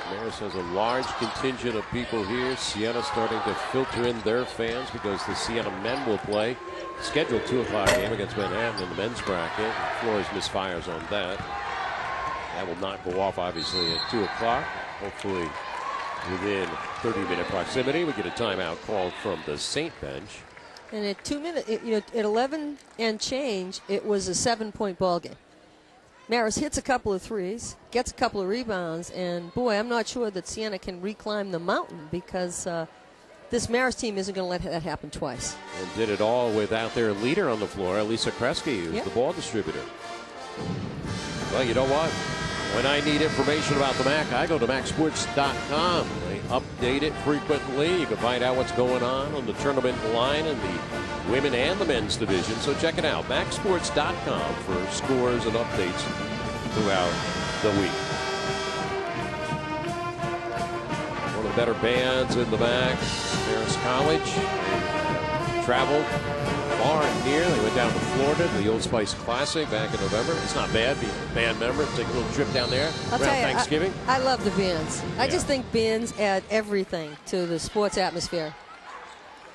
Marist has a large contingent of people here. Siena starting to filter in their fans because the Siena men will play scheduled 2 o'clock game against Manhattan in the men's bracket. Flores misfires on that. That will not go off, obviously, at 2 o'clock. Hopefully, within 30-minute proximity, we get a timeout called from the Saint bench. And at 2 minutes, at 11 and change, it was a 7-point ball game. Marist hits a couple of threes, gets a couple of rebounds, and boy, I'm not sure that Siena can reclimb the mountain because this Marist team isn't going to let that happen twice. And did it all without their leader on the floor, Lisa Kresge, who's the ball distributor. Well, you know what? When I need information about the MAAC, I go to MAACsports.com. They update it frequently. You can find out what's going on the tournament line in the women and the men's division. So check it out, MAACsports.com, for scores and updates throughout the week. One of the better bands in the MAAC, Marist College. Traveled far and near. They went down to Florida to the Old Spice Classic back in November. It's not bad being a band member. Take a little trip down there around Thanksgiving. I love the bands. I just think bands add everything to the sports atmosphere.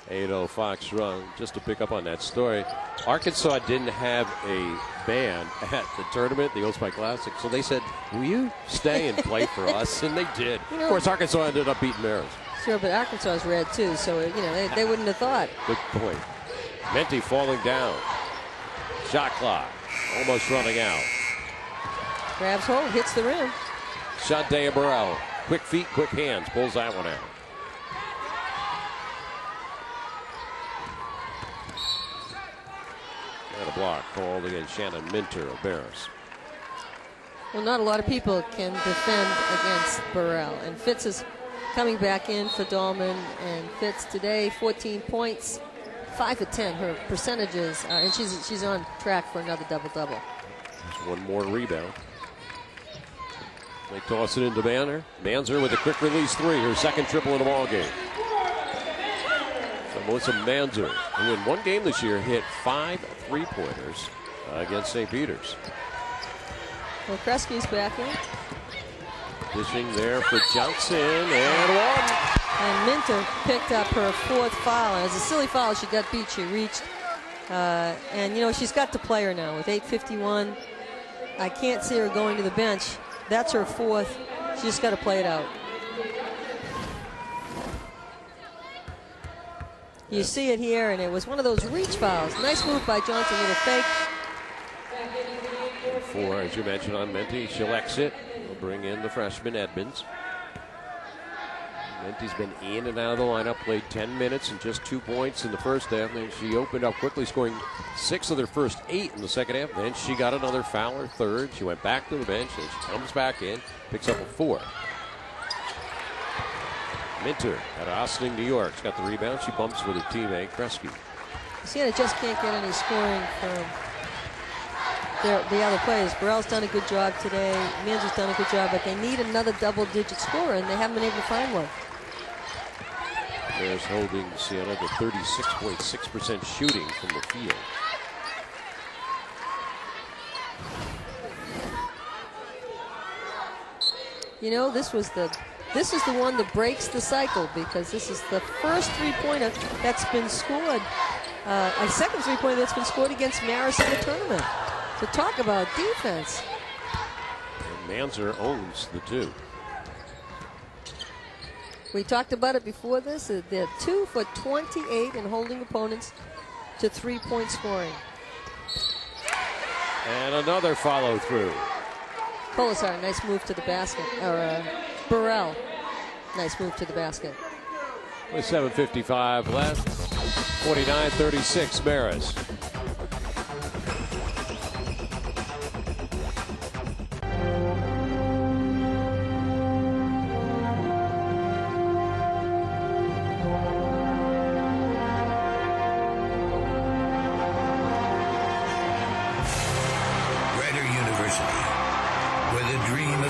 8-0 Fox Run. Just to pick up on that story, Arkansas didn't have a band at the tournament, the Old Spice Classic, so they said, will you stay and play for us? And they did. Of course, Arkansas ended up beating Marist. Sure, but Arkansas is red too, so they wouldn't have thought. Good point. Menti falling down. Shot clock almost running out. Grabs hold, hits the rim. Shante Burrell. Quick feet, quick hands. Pulls that one out. And a block called against Shannon Minter of Barris. Well, not a lot of people can defend against Burrell. And Fitz is coming back in for Dahlman. And Fitz today, 14 points. 5 of 10, her percentages, and she's on track for another double-double. There's one more rebound. They toss it into Manzer. Manzer with a quick release 3, her second triple in the ball game. So Melissa Manzer, who in one game this year hit 5 3-pointers against St. Peter's. Well, Kresge's back in. Dishing there for Johnson, and one. And Minter picked up her 4th foul. As a silly foul, she got beat. She reached. And, she's got to play her now with 8:51. I can't see her going to the bench. That's her 4th. She just got to play it out. You see it here, and it was one of those reach fouls. Nice move by Johnson with a fake. 4, as you mentioned, on Menti. She'll exit. We'll bring in the freshman Edmonds. Menti's been in and out of the lineup, played 10 minutes and just 2 points in the first half. Then she opened up quickly, scoring 6 of their first 8 in the second half. Then she got another foul, her 3rd. She went back to the bench, and she comes back in, picks up a 4. Minter out of Ossining, New York. She's got the rebound. She bumps with her teammate, Kresge. Siena just can't get any scoring from the other players. Burrell's done a good job today. Manzer's done a good job, but they need another double-digit scorer, and they haven't been able to find one. There's holding Siena to 36.6% shooting from the field. This is the one that breaks the cycle, because this is the first 3-pointer that's been scored, a second 3-pointer that's been scored against Marist in the tournament. So talk about defense. And Manzer owns the 2. We talked about it before this. They're 2 for 28 in holding opponents to 3-point scoring. And another follow through. Colasar, nice move to the basket. Or Burrell. Nice move to the basket. With 7:55 left, 49-36 Marist.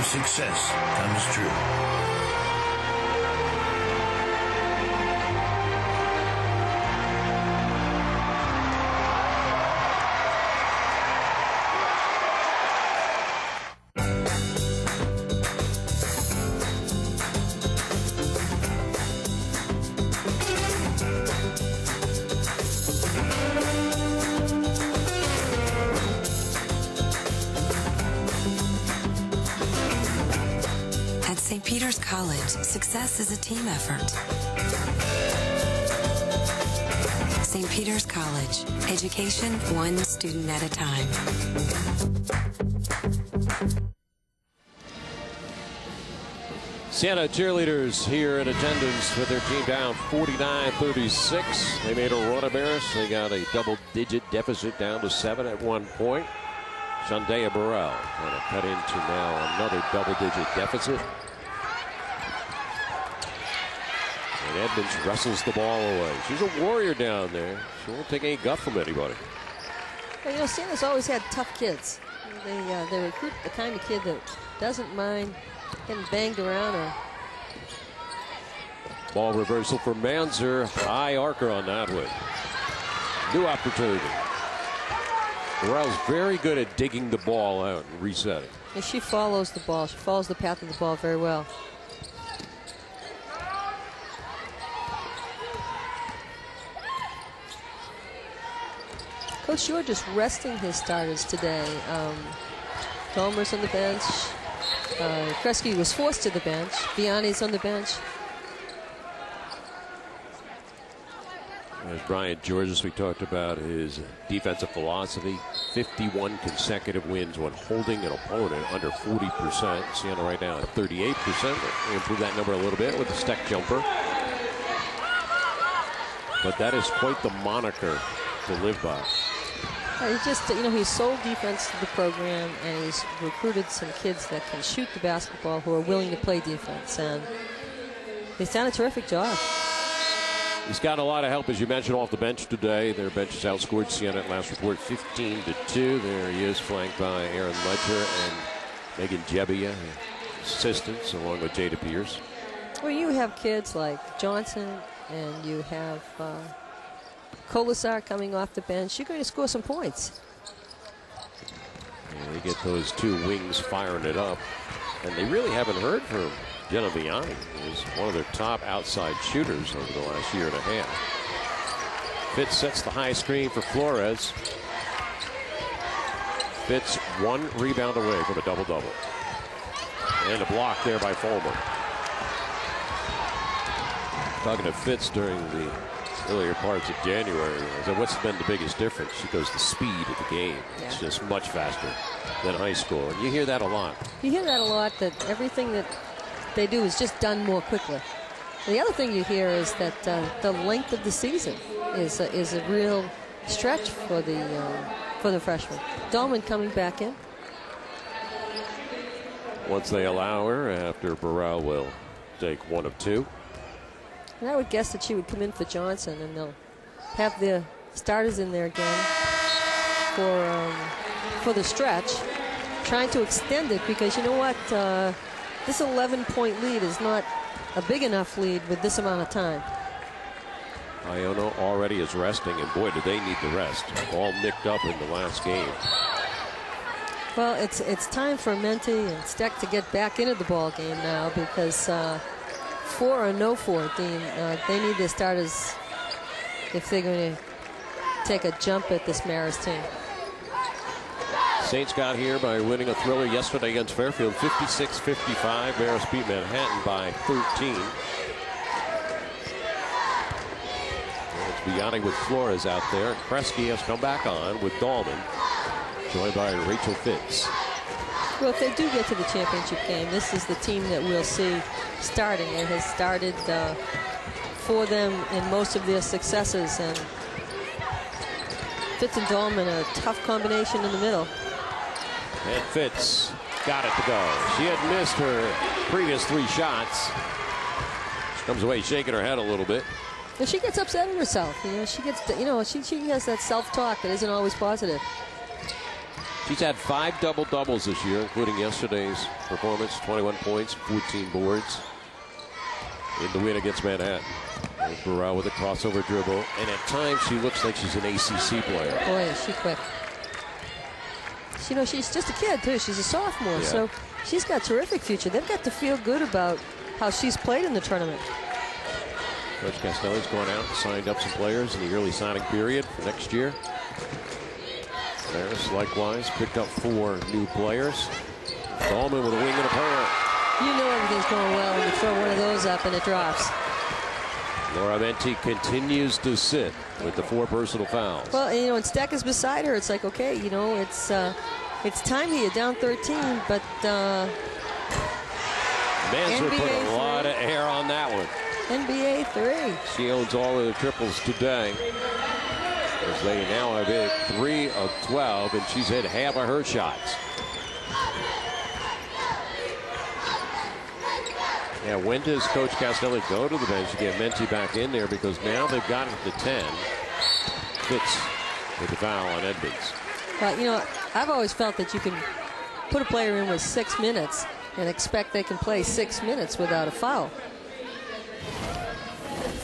Success comes true. St. Peter's College, success is a team effort. St. Peter's College, education one student at a time. Siena cheerleaders here in attendance with their team down 49-36. They made a run of Marist. They got a double-digit deficit down to 7 at one point. Shundea Burrell going to cut into now another double-digit deficit. And Edmonds wrestles the ball away. She's a warrior down there. She won't take any guff from anybody. Well, you know, Siena's always had tough kids. They recruit the kind of kid that doesn't mind getting banged around. Or ball reversal for Manzer. High arcer on that one. New opportunity. Burrell's very good at digging the ball out and resetting. And she follows the ball. She follows the path of the ball very well. Coach Shore just resting his starters today. Dolmer's on the bench. Kresge was forced to the bench. Vianney's on the bench. As Brian Georges, we talked about his defensive philosophy. 51 consecutive wins when holding an opponent under 40%. Siena right now at 38%. We improved that number a little bit with the Steck jumper. But that is quite the moniker to live by. He just, you know, he's sold defense to the program, and he's recruited some kids that can shoot the basketball who are willing to play defense, and he's done a terrific job. He's got a lot of help, as you mentioned, off the bench today. Their bench has outscored Siena at last report 15-2. There he is, flanked by Aaron Ledger and Megan Jebbia, assistants, along with Jada Pierce. Well, you have kids like Johnson, and you have Colasar coming off the bench. You're going to score some points. Yeah, they get those two wings firing it up. And they really haven't heard from Jenna Vianney, who's one of their top outside shooters over the last year and a half. Fitz sets the high screen for Flores. Fitz one rebound away from a double-double. And a block there by Fulmer. Talking to Fitz during the earlier parts of January, I said, what's been the biggest difference? She goes, the speed of the game. Yeah. It's just much faster than high school. And you hear that a lot. You hear that a lot, that everything that they do is just done more quickly. The other thing you hear is that the length of the season is a real stretch for the freshmen. Dolman coming back in. Once they allow her, after Burrell will take one of two. And I would guess that she would come in for Johnson, and they'll have their starters in there again for the stretch, trying to extend it, because you know what? This 11-point lead is not a big enough lead with this amount of time. Iona already is resting, and boy, do they need the rest. All nicked up in the last game. Well, it's time for Menti and Steck to get back into the ball game now, because 4 or no 4, Dean, they need their starters if they're going to take a jump at this Marist team. Saints got here by winning a thriller yesterday against Fairfield, 56-55. Marist beat Manhattan by 13. It's Vianney with Flores out there. Kresge has come back on with Dahlman, joined by Rachel Fitz. Well, if they do get to the championship game, this is the team that we'll see starting. It has started for them in most of their successes. And Fitz and Dolman, a tough combination in the middle. And Fitz got it to go. She had missed her previous 3 shots. She comes away shaking her head a little bit. And she gets upset at herself. You know, she gets, you know, she has that self-talk that isn't always positive. She's had 5 double-doubles this year, including yesterday's performance, 21 points, 14 boards in the win against Manhattan. And Burrell with a crossover dribble, and at times she looks like she's an ACC player. Boy, is she quick. You know, she's just a kid, too. She's a sophomore, so she's got a terrific future. They've got to feel good about how she's played in the tournament. Coach Castelli's gone out and signed up some players in the early signing period for next year. Marist likewise picked up 4 new players. Dolman with a wing and a pair. You know everything's going well when you throw one of those up and it drops. Laura Menti continues to sit with the 4 personal fouls. Well, you know, and Steck is beside her. It's like, okay, you know, it's time here, down 13, but Mansell put a lot of air on that one. NBA 3. She owns all of the triples today, as they now have hit 3 of 12, and she's hit half of her shots. Yeah, when does Coach Castelli go to the bench to get Menti back in there? Because now they've got it to 10. Fitz with the foul on Edmonds. But, you know, I've always felt that you can put a player in with 6 minutes and expect they can play 6 minutes without a foul.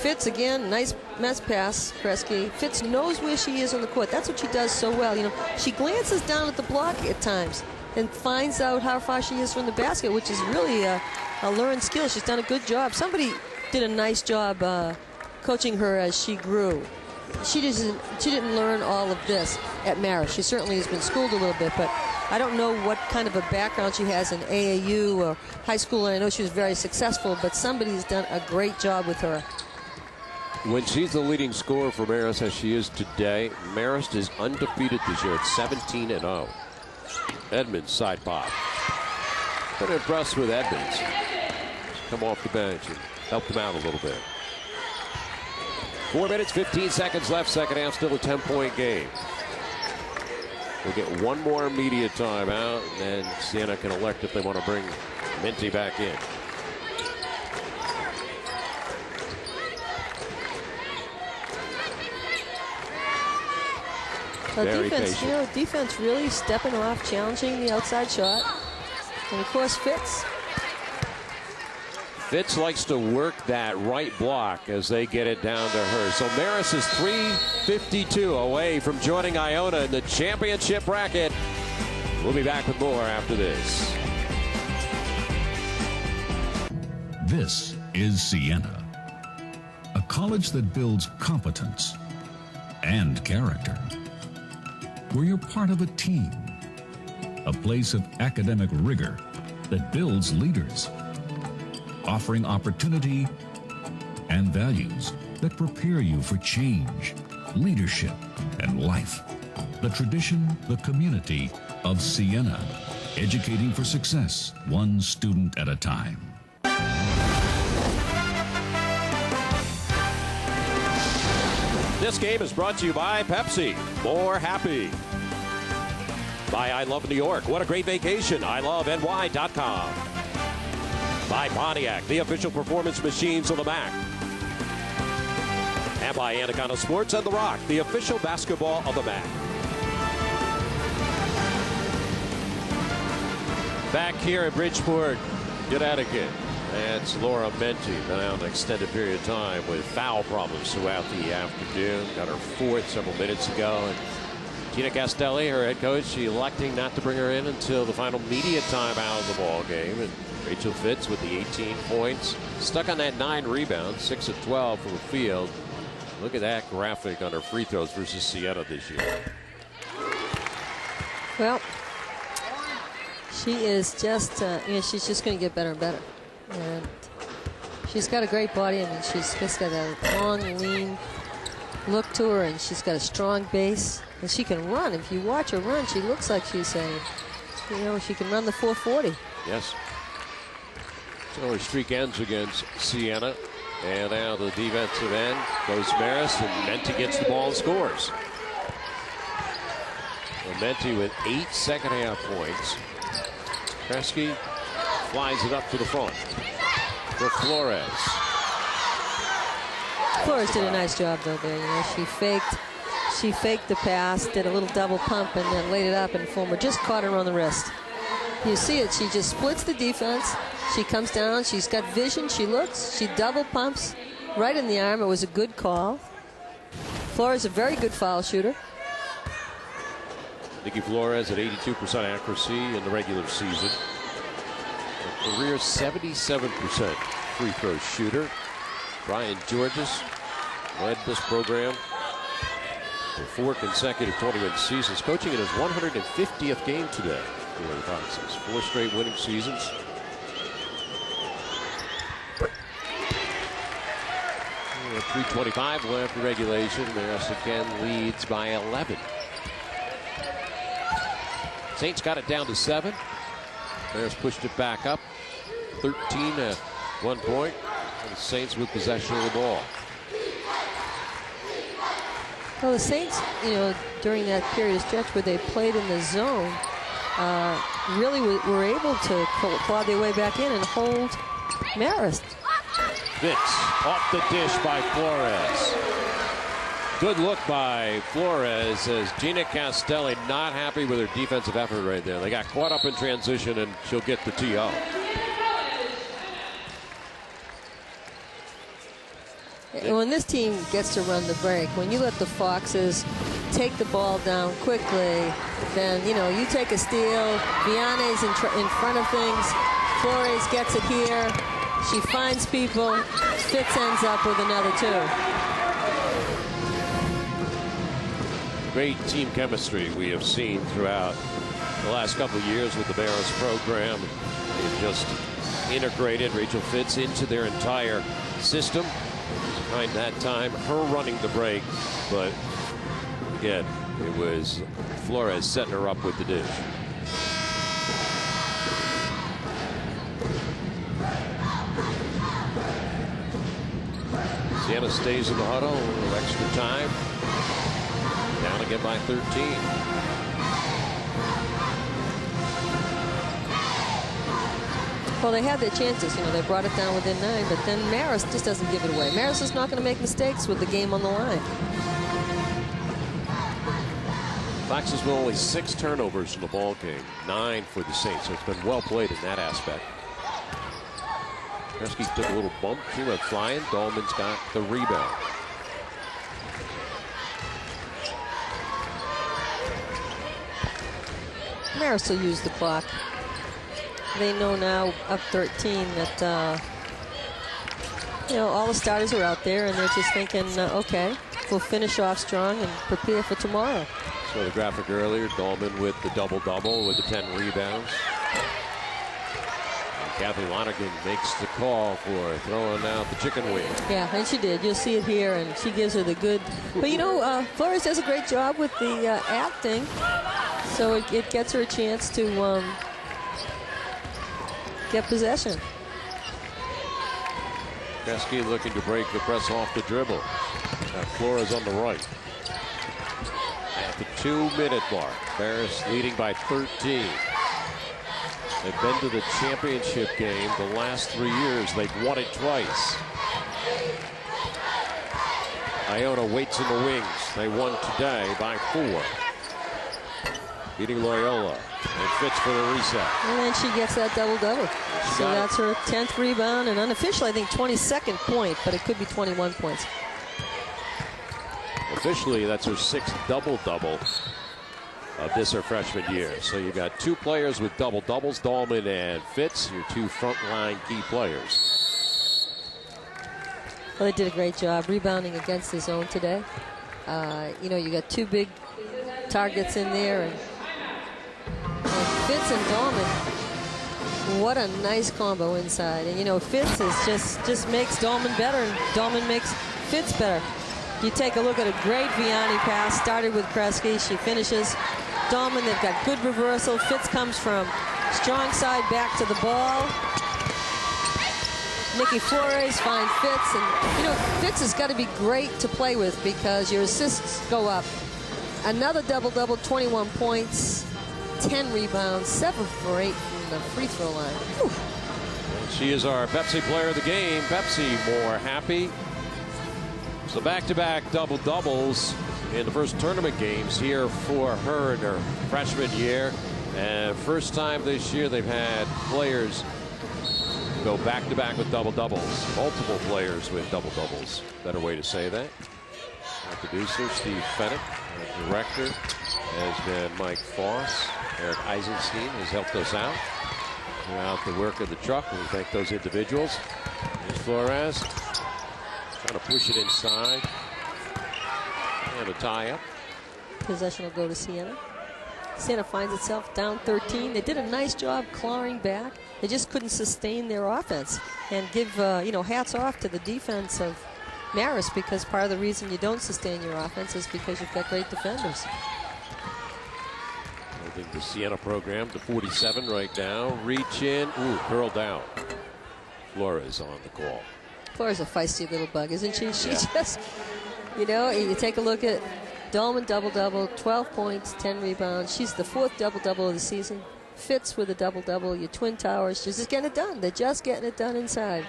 Fitz again, nice mess pass, Kresge. Fitz knows where she is on the court. That's what she does so well. You know, she glances down at the block at times and finds out how far she is from the basket, which is really a learned skill. She's done a good job. Somebody did a nice job coaching her as she grew. She didn't learn all of this at Marist. She certainly has been schooled a little bit, but I don't know what kind of a background she has in AAU or high school. And I know she was very successful, but somebody's done a great job with her. When she's the leading scorer for Marist as she is today, Marist is undefeated this year at 17-0. Edmonds side pop. Been impressed with Edmonds. She's come off the bench and helped him out a little bit. 4 minutes, 15 seconds left. Second half, still a 10-point game. We'll get one more media timeout, and then Siena can elect if they want to bring Menti back in. Defense, you know, defense really stepping off, challenging the outside shot. And of course, Fitz. Fitz likes to work that right block as they get it down to her. So Marist is 3:52 away from joining Iona in the championship bracket. We'll be back with more after this. This is Siena, a college that builds competence and character, where you're part of a team, a place of academic rigor that builds leaders, offering opportunity and values that prepare you for change, leadership, and life. The tradition, the community of Siena, educating for success, one student at a time. This game is brought to you by Pepsi. More happy. By I Love New York. What a great vacation. ILoveNY.com. By Pontiac, the official performance machines of the MAAC. And by Anaconda Sports and The Rock, the official basketball of the MAAC. Back here in Bridgeport, Connecticut. That's Laura Menti, been out an extended period of time with foul problems throughout the afternoon. Got her 4th several minutes ago. And Gina Castelli, her head coach, she electing not to bring her in until the final media time out of the ball game. And Rachel Fitz with the 18 points. Stuck on that 9 rebounds, 6 of 12 from the field. Look at that graphic on her free throws versus Siena this year. Well, she is just, you know, she's just going to get better and better. And she's got a great body. I mean, she's just got a long, lean look to her, and she's got a strong base. And she can run. If you watch her run, she looks like she's a you know, she can run the 440. Yes. So her streak ends against Siena. And now the defensive end goes Marist, and Menti gets the ball and scores. And Menti with 8 second-half points. Kresge flies it up to the front for Flores. Flores did a nice job though there. You know, she faked the pass, did a little double pump, and then laid it up, and Fulmer just caught her on the wrist. You see it. She just splits the defense. She comes down. She's got vision. She looks. She double pumps right in the arm. It was a good call. Flores, a very good foul shooter. Nikki Flores at 82% accuracy in the regular season. A career 77% free throw shooter. Brian Georges led this program for 4 consecutive 20-win seasons, coaching in his 150th game today. 4 straight winning seasons. With 3:25 left in regulation, Marist again leads by 11. Saints got it down to 7. Marist pushed it back up. 13 at one point. And the Saints with possession of the ball. Well, the Saints, you know, during that period of stretch where they played in the zone, really were able to claw their way back in and hold Marist. Fitz off the dish by Flores. Good look by Flores as Gina Castelli not happy with her defensive effort right there. They got caught up in transition, and she'll get the TO. When this team gets to run the break, when you let the Foxes take the ball down quickly, then, you know, you take a steal. Vianney's in front of things. Flores gets it here. She finds people. Fitz ends up with another 2. Great team chemistry we have seen throughout the last couple of years with the Marist program. They've just integrated Rachel Fitz into their entire system. Behind that time, her running the break, but again, it was Flores setting her up with the dish. Siena stays in the huddle, a little extra time. Down again by 13. Well, they had their chances. You know, they brought it down within 9, but then Marist just doesn't give it away. Marist is not going to make mistakes with the game on the line. Foxes with only 6 turnovers in the ball game, 9 for the Saints. So it's been well played in that aspect. Kresge took a little bump. She went flying. Dahlman's got the rebound. Marist will use the clock. They know now, up 13, that you know, all the starters are out there, and they're just thinking, okay, we'll finish off strong and prepare for tomorrow. So the graphic earlier, Dahlman with the double-double with the 10 rebounds. And Kathy Lonergan makes the call for throwing out the chicken wing. Yeah, and she did. You'll see it here, and she gives her the good. But, you know, Flores does a great job with the acting, so it gets her a chance to get possession. Kresge looking to break the press off the dribble. Flores on the right. At the 2-minute mark, Marist leading by 13. They've been to the championship game the last 3 years. They've won it twice. Iona waits in the wings. They won today by 4. Beating Loyola. And Fitz for the reset. And then she gets that double-double. So that's her 10th rebound, and unofficially, I think, 22nd point, but it could be 21 points. Officially, that's her 6th double-double of this her freshman year. So you got 2 players with double-doubles, Dahlman and Fitz, your 2 frontline key players. Well, they did a great job rebounding against the zone today. You know, you got 2 big targets in there, and Fitz and Dahlman, what a nice combo inside. And, you know, Fitz is just makes Dahlman better, and Dahlman makes Fitz better. You take a look at a great Vianney pass. Started with Kresge. She finishes Dahlman. They've got good reversal. Fitz comes from strong side back to the ball. Nikki Flores finds Fitz, and you know Fitz has got to be great to play with because your assists go up. Another double-double, 21 points, 10 rebounds, 7 for 8 from the free throw line. Whew. She is our Pepsi player of the game. Pepsi more happy. So back-to-back double-doubles in the first tournament games here for her in her freshman year. And first time this year they've had players go back-to-back with double-doubles. Multiple players with double-doubles. Better way to say that. Our producer, Steve Fennick. Our director has been Mike Foss. Eric Eisenstein has helped us out throughout the work of the truck. We thank those individuals. Here's Flores. Trying to push it inside. And a tie-up. Possession will go to Siena. Siena finds itself down 13. They did a nice job clawing back. They just couldn't sustain their offense. And give, hats off to the defense of Marist, because part of the reason you don't sustain your offense is because you've got great defenders. Holding the Siena program to 47 right now. Reach in. Ooh, curled down. Flores on the call. Flores is a feisty little bug, isn't she? She just, you take a look at Dahlman double-double, 12 points, 10 rebounds. She's the 4th double-double of the season. Fitz with a double-double. Your Twin Towers, she's just getting it done. They're just getting it done inside.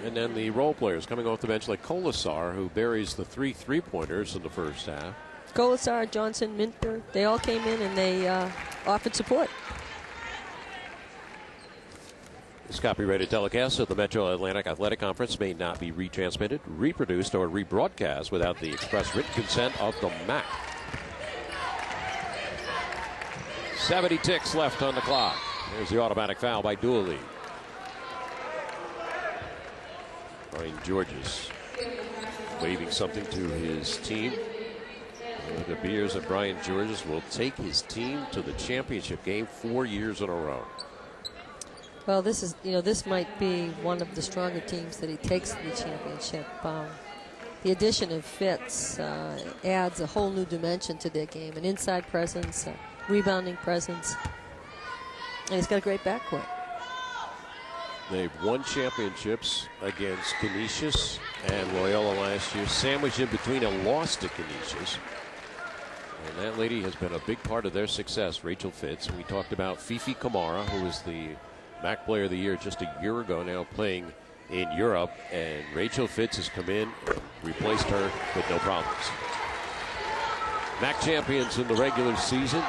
And then the role players coming off the bench like Colasar, who buries the 3 3-pointers in the first half. Colasar, Johnson, Minter, they all came in and they offered support. This copyrighted telecast of the Metro Atlantic Athletic Conference may not be retransmitted, reproduced, or rebroadcast without the express written consent of the MAAC. 70 ticks left on the clock. There's the automatic foul by Dooley. Brian Georges waving something to his team. It appears that Brian Georges will take his team to the championship game 4 years in a row. Well, this might be one of the stronger teams that he takes to the championship. The addition of Fitz adds a whole new dimension to their game, an inside presence, a rebounding presence, and he's got a great backcourt. They've won championships against Canisius and Loyola last year, sandwiched in between a loss to Canisius. And that lady has been a big part of their success, Rachel Fitz. We talked about Fifi Kamara, who was the MAAC Player of the Year just a year ago, now playing in Europe. And Rachel Fitz has come in, replaced her with no problems. MAAC champions in the regular season,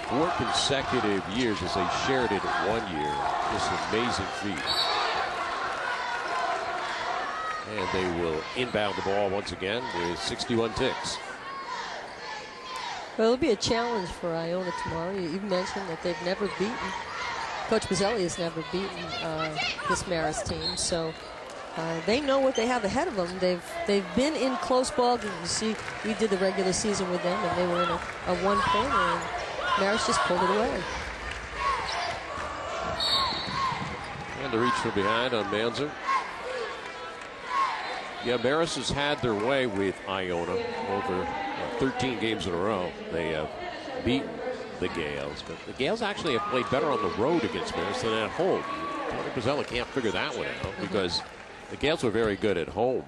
4 consecutive years as they shared it 1 year. Just an amazing feat. And they will inbound the ball once again with 61 ticks. Well, it'll be a challenge for Iona tomorrow. You mentioned that they've never beaten. Coach Buzzelli has never beaten this Marist team, so they know what they have ahead of them. They've been in close ball games. See, we did the regular season with them, and they were in a one-pointer, and Marist just pulled it away. And the reach from behind on Manzer. Yeah, Marist has had their way with Iona over 13 games in a row. They have beaten the Gales, but the Gales actually have played better on the road against Marist than at home. Tony Pizzella can't figure that one out because the Gales were very good at home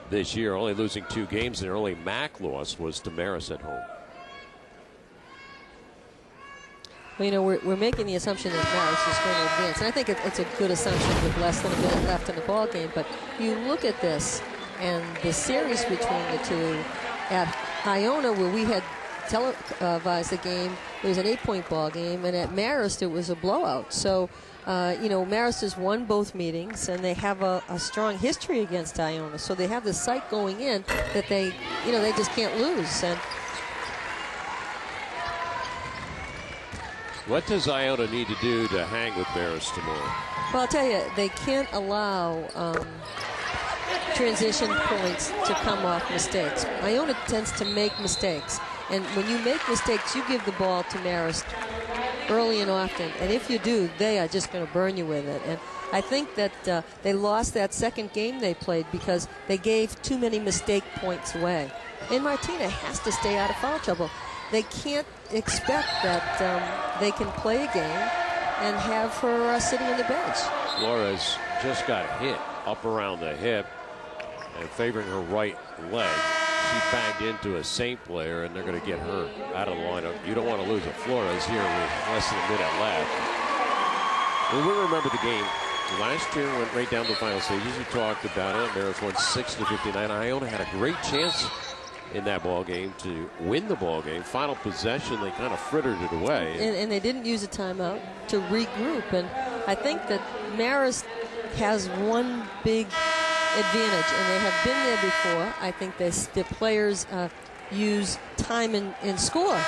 this year, only losing 2 games. Their only MAAC loss was to Marist at home. Well, we're making the assumption that Marist is going to advance, and I think it's a good assumption with less than a minute left in the ball game. But you look at this and the series between the two. At Iona, where we had televised the game, it was an 8-point ball game, and at Marist it was a blowout. So, Marist has won both meetings, and they have a strong history against Iona. So they have the sight going in that they just can't lose. And what does Iona need to do to hang with Marist tomorrow? Well, I'll tell you, they can't allow transition points to come off mistakes. Iona tends to make mistakes, and when you make mistakes, you give the ball to Marist early and often. And if you do, they are just going to burn you with it. And I think that they lost that second game they played because they gave too many mistake points away. And Martina has to stay out of foul trouble. They can't expect that they can play a game and have her sitting on the bench. Flores just got hit up around the hip and favoring her right leg. She banged into a St. player, and they're going to get her out of the lineup. You don't want to lose a Flores here with less than a minute left. Well, we remember the game. Last year went right down to the final stages. You talked about it. Marist won 60-59. Iona had a great chance in that ball game to win the ball game. Final possession, they kind of frittered it away. And they didn't use a timeout to regroup. And I think that Marist has one big advantage, and they have been there before. I think the players use time and score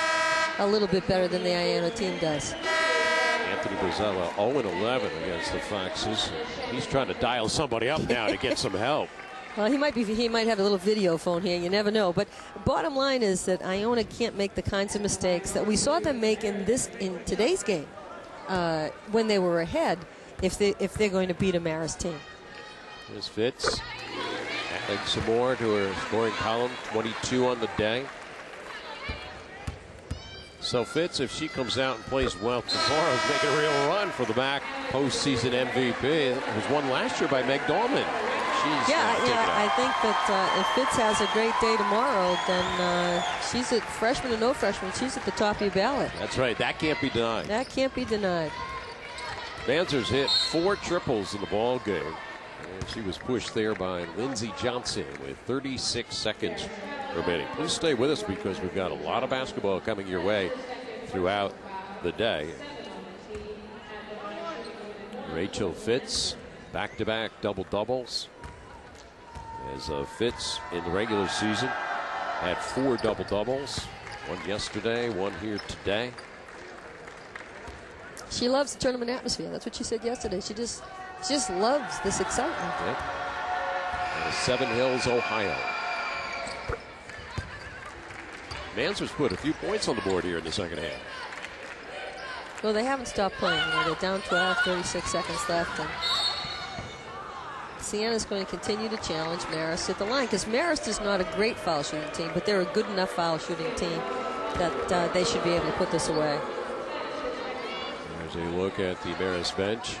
a little bit better than the Iona team does. Anthony Bozzella 0-11 against the Foxes. He's trying to dial somebody up now to get some help. Well, he might have a little video phone here. You never know. But bottom line is that Iona can't make the kinds of mistakes that we saw them make in today's game when they were ahead. If they're going to beat a Marist team. Here's Fitz adding some more to her scoring column. 22 on the day. So Fitz, if she comes out and plays well tomorrow, is making a real run for the MAAC postseason MVP. It was won last year by Meg Dahlman. I think that if Fitz has a great day tomorrow, then she's at freshman or no freshman. She's at the top of your ballot. That's right. That can't be denied. That can't be denied. Manzer's hit 4 triples in the ball game. And she was pushed there by Lindsey Johnson with 36 seconds remaining. Please stay with us because we've got a lot of basketball coming your way throughout the day. Rachel Fitz, back-to-back double-doubles. As Fitz in the regular season had 4 double-doubles. One yesterday, one here today. She loves the tournament atmosphere. That's what she said yesterday. She just loves this excitement. Yep. Seven Hills, Ohio. Manzer's put a few points on the board here in the second half. Well, they haven't stopped playing. They're down 12, 36 seconds left. And Siena's going to continue to challenge Marist at the line because Marist is not a great foul shooting team, but they're a good enough foul shooting team that they should be able to put this away. There's a look at the Marist bench.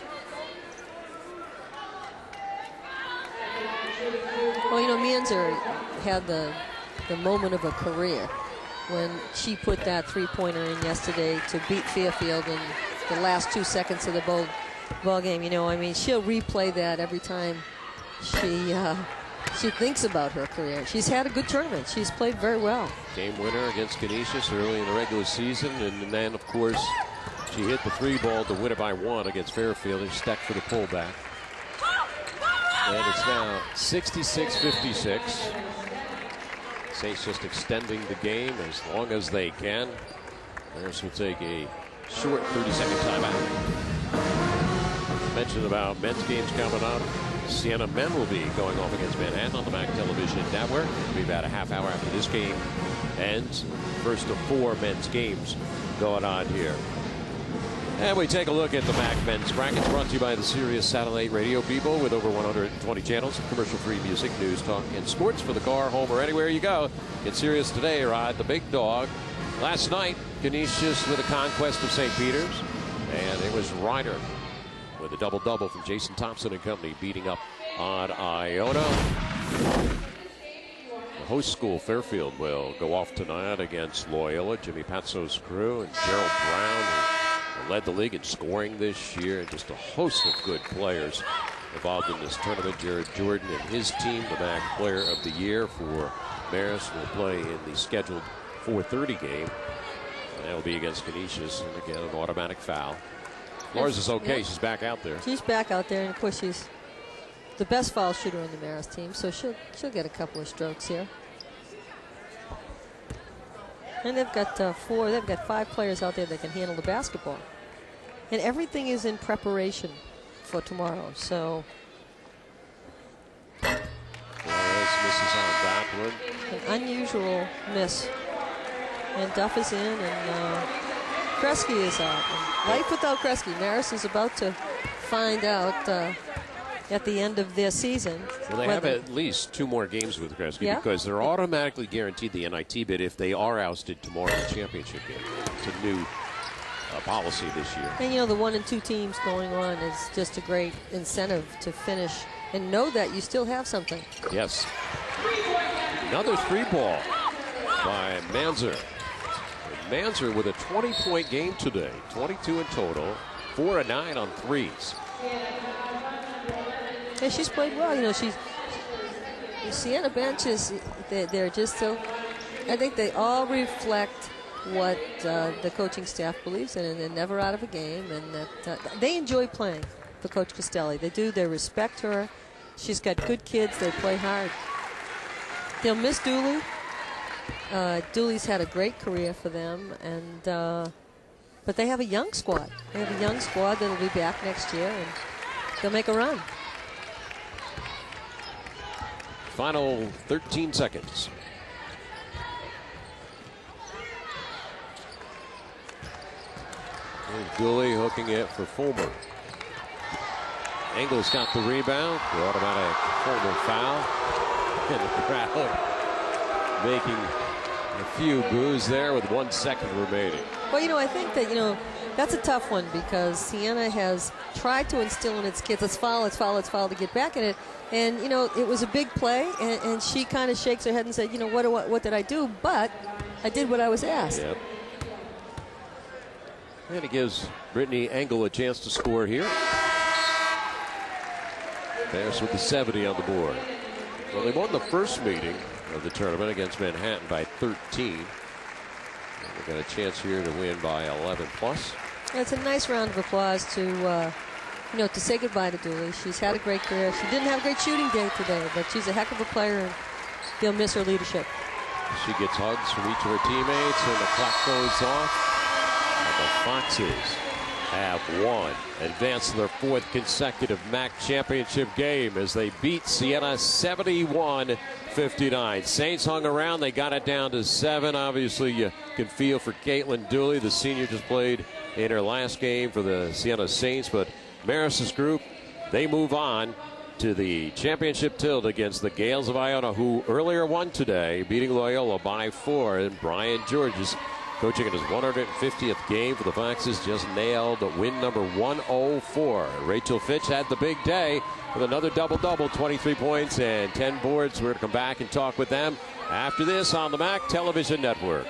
Well, you know, Manzer had the moment of a career when she put that three-pointer in yesterday to beat Fairfield in the last 2 seconds of the ball game. You know, I mean, she'll replay that every time she thinks about her career. She's had a good tournament. She's played very well. Game winner against Canisius early in the regular season, and then, of course, she hit the 3-ball to win it by 1 against Fairfield and stuck for the pullback. And it's now 66-56. Saints just extending the game as long as they can. Marist will take a short 30-second timeout. Mentioned about men's games coming up. Siena men will be going off against Manhattan on the MAAC television network. It'll be about a half hour after this game ends. First of 4 men's games going on here. And we take a look at the MAAC men's brackets, brought to you by the Sirius Satellite Radio people with over 120 channels, commercial-free music, news, talk, and sports for the car, home, or anywhere you go. Get Sirius today, ride the big dog. Last night, Canisius with a conquest of St. Peter's, and it was Ryder with a double-double from Jason Thompson and company, beating up on Iona. The host school, Fairfield, will go off tonight against Loyola. Jimmy Pazzo's crew and Gerald Brown, who led the league in scoring this year, and just a host of good players involved in this tournament. Jared Jordan and his team, the MAAC Player of the Year for Marist, will play in the scheduled 4:30 game. And that will be against Canisius, and again, an automatic foul. Lars is okay. She's back out there. She's back out there, and of course she's the best foul shooter on the Marist team, so she'll get a couple of strokes here. And they've got 5 players out there that can handle the basketball. And everything is in preparation for tomorrow, so. Flores misses on that one. An unusual miss. And Duff is in, and Kresge is out. And life without Kresge. Marist is about to find out at the end of their season. Well, they have at least 2 more games with Kresge because they're automatically guaranteed the NIT bid if they are ousted tomorrow in the championship game. It's a new policy this year. And, you know, the 1 and 2 teams going on is just a great incentive to finish and know that you still have something. Yes. Another 3-ball by Manzer. Manzer with a 20-point game today. 22 in total. 4 of 9 on threes. Yeah, she's played well. You know, the Siena benches, they're just so, I think they all reflect what the coaching staff believes in, and they're never out of a game, and that they enjoy playing for Coach Castelli. They do. They respect her. She's got good kids. They play hard. They'll miss Dooley. Dooley's had a great career for them, and but they have a young squad. They have a young squad that'll be back next year, and they'll make a run. Final 13 seconds. Dooley hooking it for Fulmer. Engel's got the rebound. The automatic Fulmer foul. And the crowd making a few boos there with 1 second remaining. Well, you know, I think that, you know, that's a tough one because Siena has tried to instill in its kids, let's foul to get back in it. And, you know, it was a big play, and she kind of shakes her head and said, you know, what did I do? But I did what I was asked. Yep. And it gives Brittany Engel a chance to score here. Bears with the 70 on the board. Well, they won the first meeting of the tournament against Manhattan by 13. And they got a chance here to win by 11 plus. It's a nice round of applause to, you know, to say goodbye to Dooley. She's had a great career. She didn't have a great shooting day today, but she's a heck of a player, and they'll miss her leadership. She gets hugs from each of her teammates, and the clock goes off. And the Foxes have won, advanced to their 4th consecutive MAAC championship game as they beat Siena 71-59. Saints hung around. They got it down to 7. Obviously, you can feel for Caitlin Dooley. The senior just played in her last game for the Siena Saints. But Marist's group, they move on to the championship tilt against the Gales of Iona, who earlier won today, beating Loyola by 4. And Brian Georges, coaching in his 150th game for the Foxes, just nailed win number 104. Rachel Fitch had the big day with another double-double, 23 points and 10 boards. We're going to come back and talk with them after this on the MAAC Television Network.